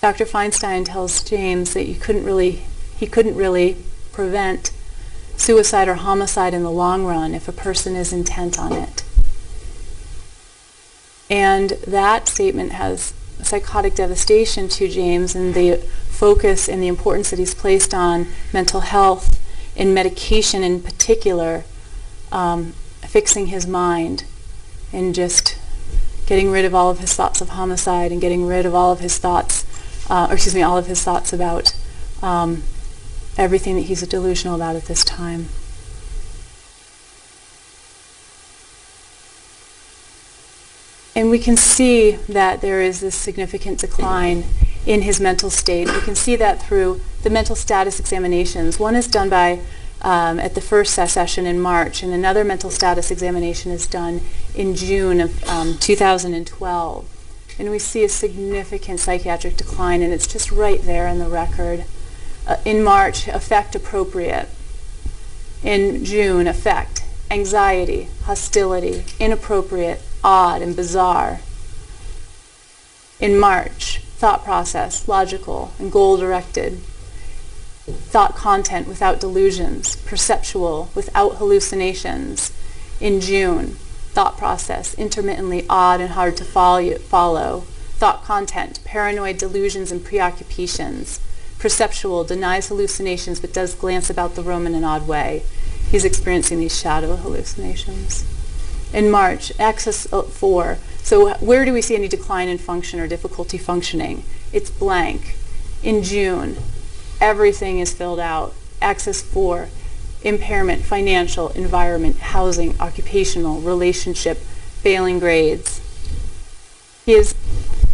Dr. Feinstein tells James that he couldn't really prevent suicide or homicide in the long run if a person is intent on it. And that statement has psychotic devastation to James, and the focus and the importance that he's placed on mental health and medication in particular, fixing his mind, and just getting rid of all of his thoughts of homicide and getting rid of all of his thoughts, all of his thoughts about everything that he's delusional about at this time. And we can see that there is this significant decline in his mental state. We can see that through the mental status examinations. One is done by at the first session in March, and another mental status examination is done in June of 2012. And we see a significant psychiatric decline, and it's just right there in the record. In March, affect appropriate. In June, affect anxiety, hostility, inappropriate, odd, and bizarre. In March, thought process, logical, and goal-directed. Thought content without delusions, perceptual, without hallucinations. In June, thought process, intermittently odd and hard to follow. Thought content, paranoid delusions and preoccupations. Perceptual, denies hallucinations but does glance about the room in an odd way. He's experiencing these shadow hallucinations. In March, axis 4. So where do we see any decline in function or difficulty functioning? It's blank. In June, everything is filled out. Axis 4, impairment, financial, environment, housing, occupational, relationship, failing grades. His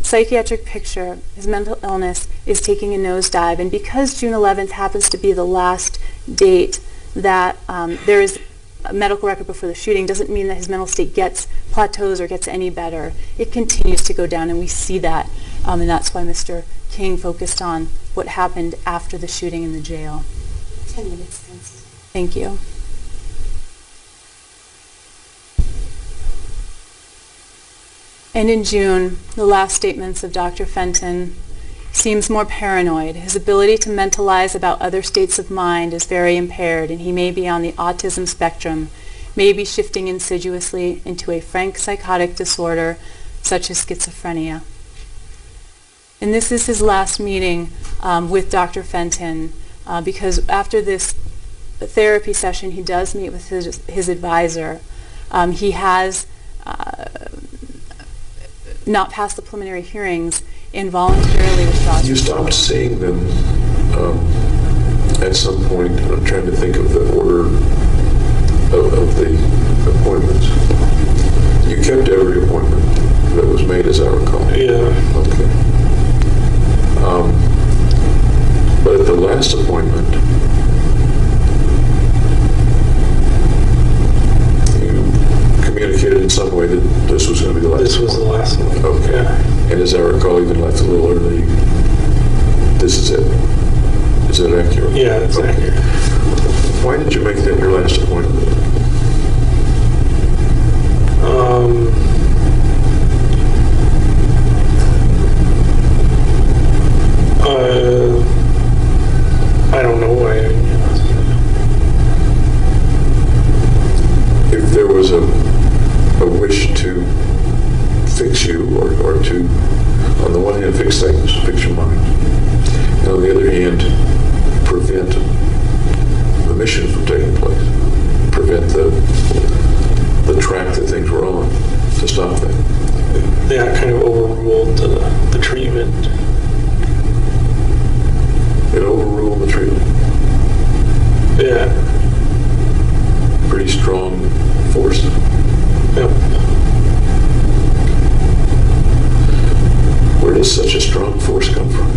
psychiatric picture, his mental illness, is taking a nosedive. And because June 11th happens to be the last date that there is a medical record before the shooting, doesn't mean that his mental state plateaus or gets any better. It continues to go down, and we see that. And that's why Mr. King focused on what happened after the shooting in the jail. 10 minutes, thanks. Thank you. And in June, the last statements of Dr. Fenton seems more paranoid. His ability to mentalize about other states of mind is very impaired, and he may be on the autism spectrum, may be shifting insidiously into a frank psychotic disorder such as schizophrenia. And this is his last meeting with Dr. Fenton, because after this therapy session, he does meet with his advisor. He has not passed the preliminary hearings and voluntarily withdraws. You stopped seeing them at some point. I'm trying to think of the order of the appointments. You kept every appointment that was made, as I recall. Yeah. Okay. But at the last appointment, you communicated in some way that this was going to be the last. This was the last one. Okay. Yeah. And as I recall, even left a little early. This is it. Is that accurate? Yeah, that's accurate. Why did you make that your last appointment? I don't know why. If there was a wish to fix you or to, on the one hand, fix things, fix your mind, and on the other hand, prevent the mission from taking place, prevent the track that things were on, to stop that. That kind of overruled the treatment. It overruled the treatment. Yeah. Pretty strong force. Yep. Where does such a strong force come from?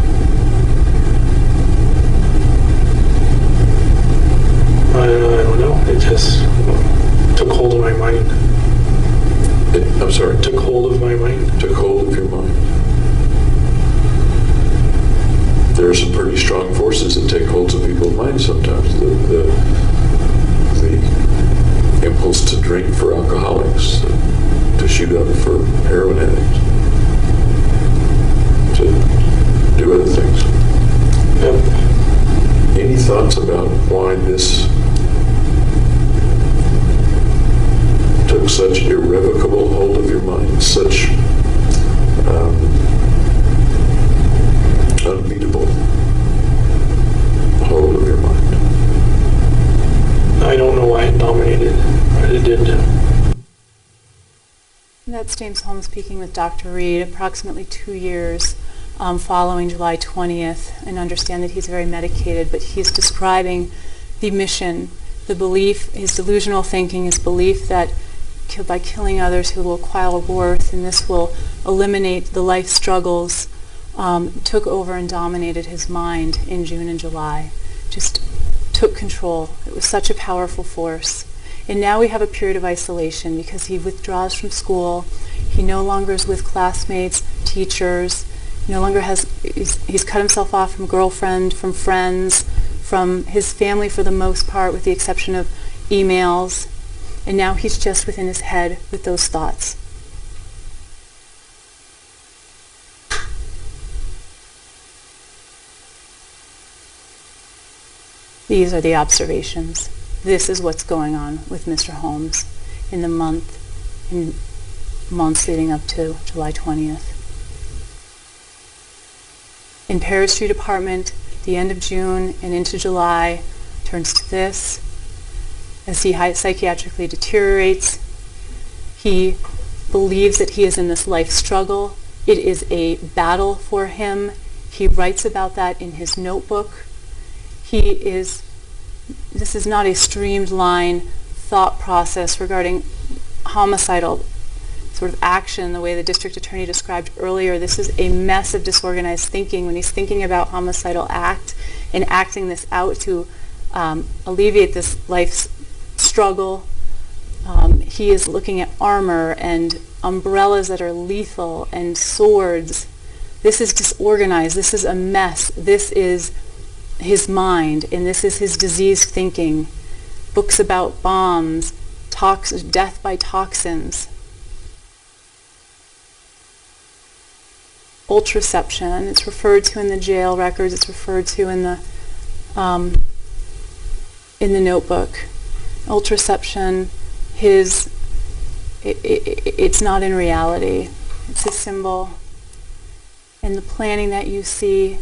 I don't know. It just took hold of my mind. I'm sorry? Took hold of my mind. Took hold of your mind. There are some pretty strong forces that take hold of people's minds sometimes. The impulse to drink for alcoholics, to shoot up for heroin addicts, to do other things. Yep. Any thoughts about why this took such irrevocable hold of your mind, such unbeatable hold of your mind? I don't know why it dominated, but it did. That's James Holmes speaking with Dr. Reed, approximately 2 years following July 20th, and understand that he's very medicated, but he's describing the mission, the belief, his delusional thinking, his belief that by killing others he will acquire worth, and this will eliminate the life struggles, took over and dominated his mind in June and July. Just took control. It was such a powerful force. And now we have a period of isolation because he withdraws from school. He no longer is with classmates, teachers. He no longer he's cut himself off from girlfriend, from friends, from his family for the most part, with the exception of emails. And now he's just within his head with those thoughts. These are the observations. This is what's going on with Mr. Holmes in the months leading up to July 20th. In Paris Street apartment, the end of June and into July turns to this. As he psychiatrically deteriorates, he believes that he is in this life struggle. It is a battle for him. He writes about that in his notebook. This is not a streamlined thought process regarding homicidal sort of action the way the district attorney described earlier. This is a mess of disorganized thinking when he's thinking about homicidal act and acting this out to alleviate this life's struggle. He is looking at armor and umbrellas that are lethal and swords. This is disorganized. This is a mess. This is his mind, and this is his diseased thinking. Books about bombs, death by toxins. Ultraception, it's referred to in the jail records, it's referred to in the notebook. Ultraception, it's not in reality. It's a symbol. And the planning that you see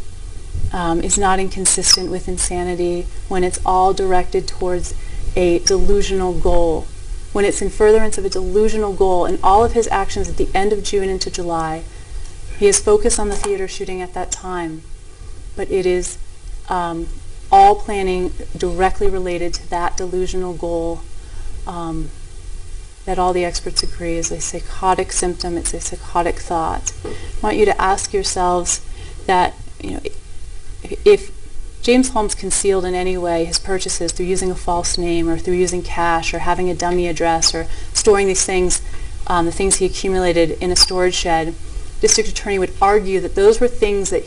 is not inconsistent with insanity when it's all directed towards a delusional goal. When it's in furtherance of a delusional goal, and all of his actions at the end of June into July, he is focused on the theater shooting at that time, but it is all planning directly related to that delusional goal that all the experts agree is a psychotic symptom, it's a psychotic thought. I want you to ask yourselves that, if James Holmes concealed in any way his purchases through using a false name or through using cash or having a dummy address or storing these things, the things he accumulated in a storage shed, district attorney would argue that those were things that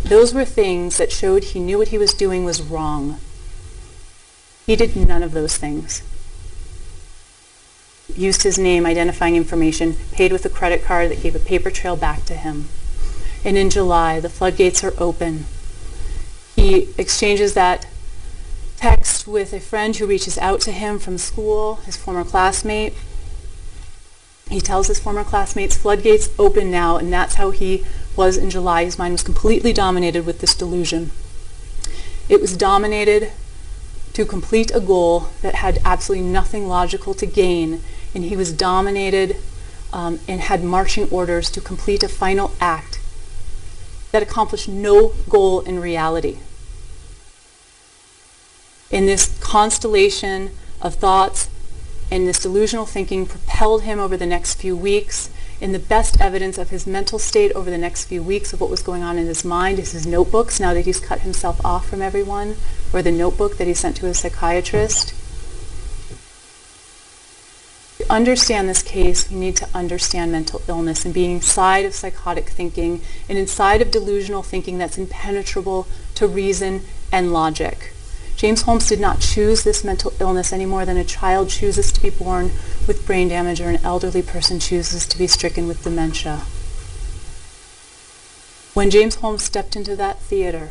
those were things that showed he knew what he was doing was wrong. He did none of those things. Used his name, identifying information, paid with a credit card that gave a paper trail back to him. And in July, the floodgates are open. He exchanges that text with a friend who reaches out to him from school, his former classmate. He tells his former classmates, floodgates open now, and that's how he was in July. His mind was completely dominated with this delusion. It was dominated to complete a goal that had absolutely nothing logical to gain, and he was dominated and had marching orders to complete a final act that accomplished no goal in reality. In this constellation of thoughts and this delusional thinking propelled him over the next few weeks. And the best evidence of his mental state over the next few weeks of what was going on in his mind is his notebooks, now that he's cut himself off from everyone, or the notebook that he sent to his psychiatrist. To understand this case, you need to understand mental illness and being inside of psychotic thinking and inside of delusional thinking that's impenetrable to reason and logic. James Holmes did not choose this mental illness any more than a child chooses to be born with brain damage or an elderly person chooses to be stricken with dementia. When James Holmes stepped into that theater,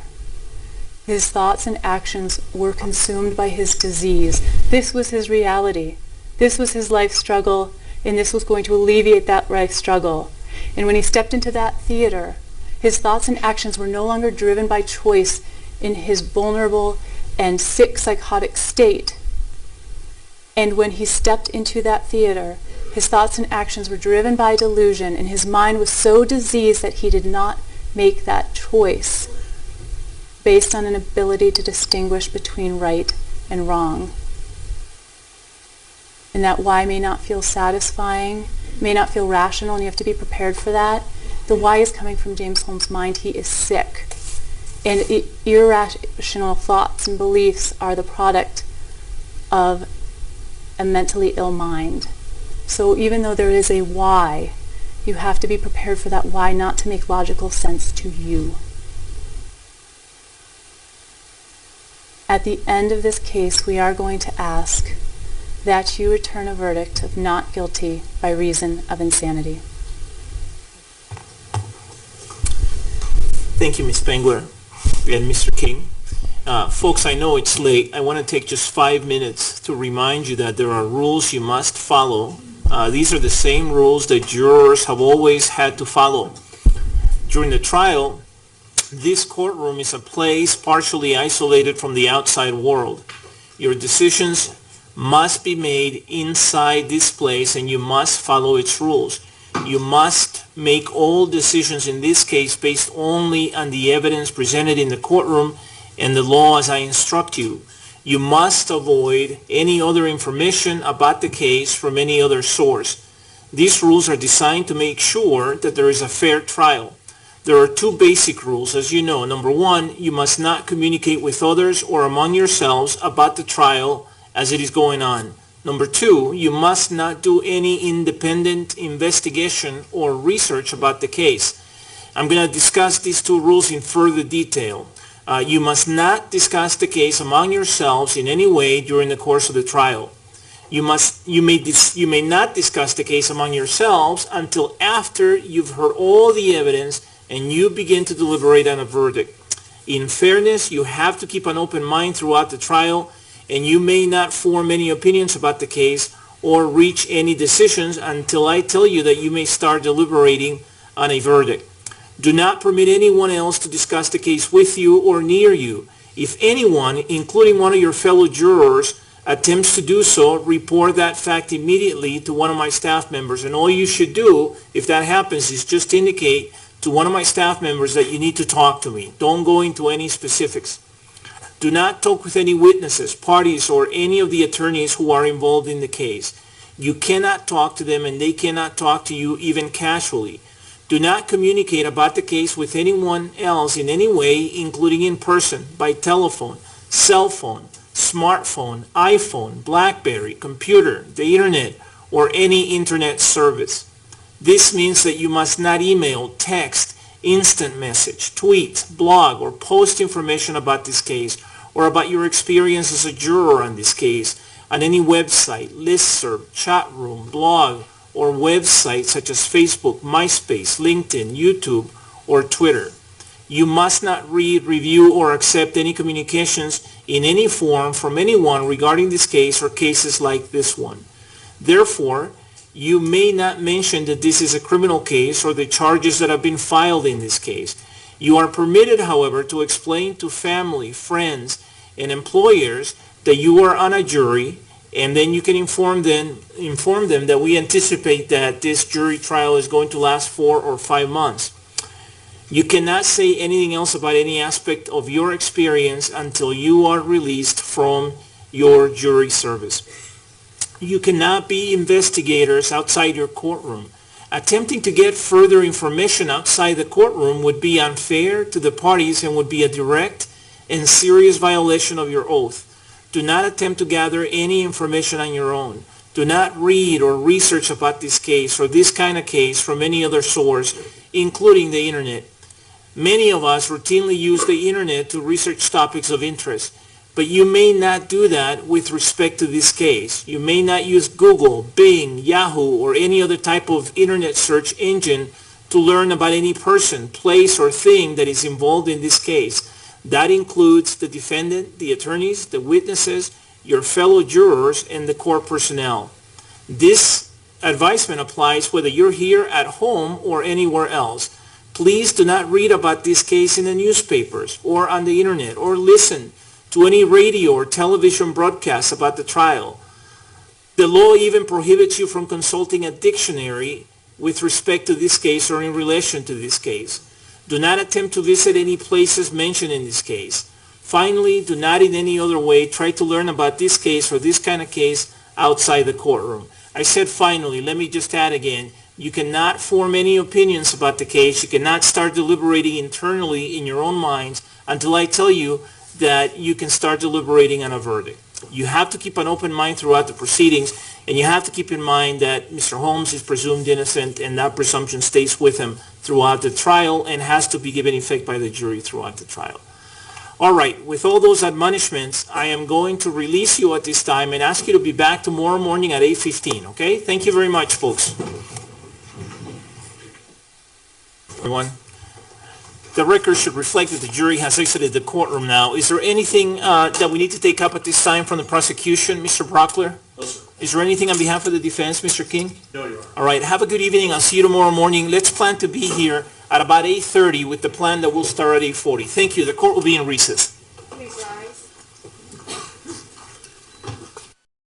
his thoughts and actions were consumed by his disease. This was his reality. This was his life struggle, and this was going to alleviate that life struggle. And when he stepped into that theater, his thoughts and actions were no longer driven by choice in his vulnerable and sick psychotic state. And when he stepped into that theater, His thoughts and actions were driven by delusion, and his mind was so diseased that he did not make that choice based on an ability to distinguish between right and wrong. And that why may not feel satisfying, may not feel rational, and you have to be prepared for that. The why is coming from James Holmes' mind. He is sick. And irrational thoughts and beliefs are the product of a mentally ill mind. So even though there is a why, you have to be prepared for that why not to make logical sense to you. At the end of this case, we are going to ask that you return a verdict of not guilty by reason of insanity. Thank you, Ms. Spengler and Mr. King. Folks, I know it's late. I want to take just 5 minutes to remind you that there are rules you must follow. These are the same rules that jurors have always had to follow. During the trial, this courtroom is a place partially isolated from the outside world. Your decisions must be made inside this place, and you must follow its rules. You must make all decisions in this case based only on the evidence presented in the courtroom and the law as I instruct you. You must avoid any other information about the case from any other source. These rules are designed to make sure that there is a fair trial. There are 2 basic rules, as you know. Number 1, you must not communicate with others or among yourselves about the trial as it is going on. Number 2, you must not do any independent investigation or research about the case. I'm going to discuss these 2 rules in further detail. You must not discuss the case among yourselves in any way during the course of the trial. You may not discuss the case among yourselves until after you've heard all the evidence and you begin to deliberate on a verdict. In fairness, you have to keep an open mind throughout the trial, and you may not form any opinions about the case or reach any decisions until I tell you that you may start deliberating on a verdict. Do not permit anyone else to discuss the case with you or near you. If anyone, including one of your fellow jurors, attempts to do so, report that fact immediately to one of my staff members. And all you should do, if that happens, is just indicate to one of my staff members that you need to talk to me. Don't go into any specifics. Do not talk with any witnesses, parties, or any of the attorneys who are involved in the case. You cannot talk to them, and they cannot talk to you even casually. Do not communicate about the case with anyone else in any way, including in person, by telephone, cell phone, smartphone, iPhone, BlackBerry, computer, the internet, or any internet service. This means that you must not email, text, instant message, tweet, blog, or post information about this case or about your experience as a juror on this case on any website, listserv, chat room, blog, or websites such as Facebook, MySpace, LinkedIn, YouTube, or Twitter. You must not read, review, or accept any communications in any form from anyone regarding this case or cases like this one. Therefore, you may not mention that this is a criminal case or the charges that have been filed in this case. You are permitted, however, to explain to family, friends, and employers that you are on a jury, and then you can inform them that we anticipate that this jury trial is going to last 4 or 5 months. You cannot say anything else about any aspect of your experience until you are released from your jury service. You cannot be investigators outside your courtroom. Attempting to get further information outside the courtroom would be unfair to the parties and would be a direct and serious violation of your oath. Do not attempt to gather any information on your own. Do not read or research about this case or this kind of case from any other source, including the internet. Many of us routinely use the internet to research topics of interest, but you may not do that with respect to this case. You may not use Google, Bing, Yahoo, or any other type of internet search engine to learn about any person, place, or thing that is involved in this case. That includes the defendant, the attorneys, the witnesses, your fellow jurors, and the court personnel. This advisement applies whether you're here at home or anywhere else. Please do not read about this case in the newspapers or on the internet or listen to any radio or television broadcasts about the trial. The law even prohibits you from consulting a dictionary with respect to this case or in relation to this case. Do not attempt to visit any places mentioned in this case. Finally, do not in any other way try to learn about this case or this kind of case outside the courtroom. I said finally. Let me just add again. You cannot form any opinions about the case. You cannot start deliberating internally in your own minds until I tell you that you can start deliberating on a verdict. You have to keep an open mind throughout the proceedings, and you have to keep in mind that Mr. Holmes is presumed innocent, and that presumption stays with him throughout the trial and has to be given effect by the jury throughout the trial. All right, with all those admonishments, I am going to release you at this time and ask you to be back tomorrow morning at 8:15, okay? Thank you very much, folks. Everyone, the record should reflect that the jury has exited the courtroom now. Is there anything that we need to take up at this time from the prosecution, Mr. Brockler? No, sir. Is there anything on behalf of the defense, Mr. King? No, Your Honor. All right, have a good evening. I'll see you tomorrow morning. Let's plan to be here at about 8:30 with the plan that we'll start at 8:40. Thank you. The court will be in recess. Please rise.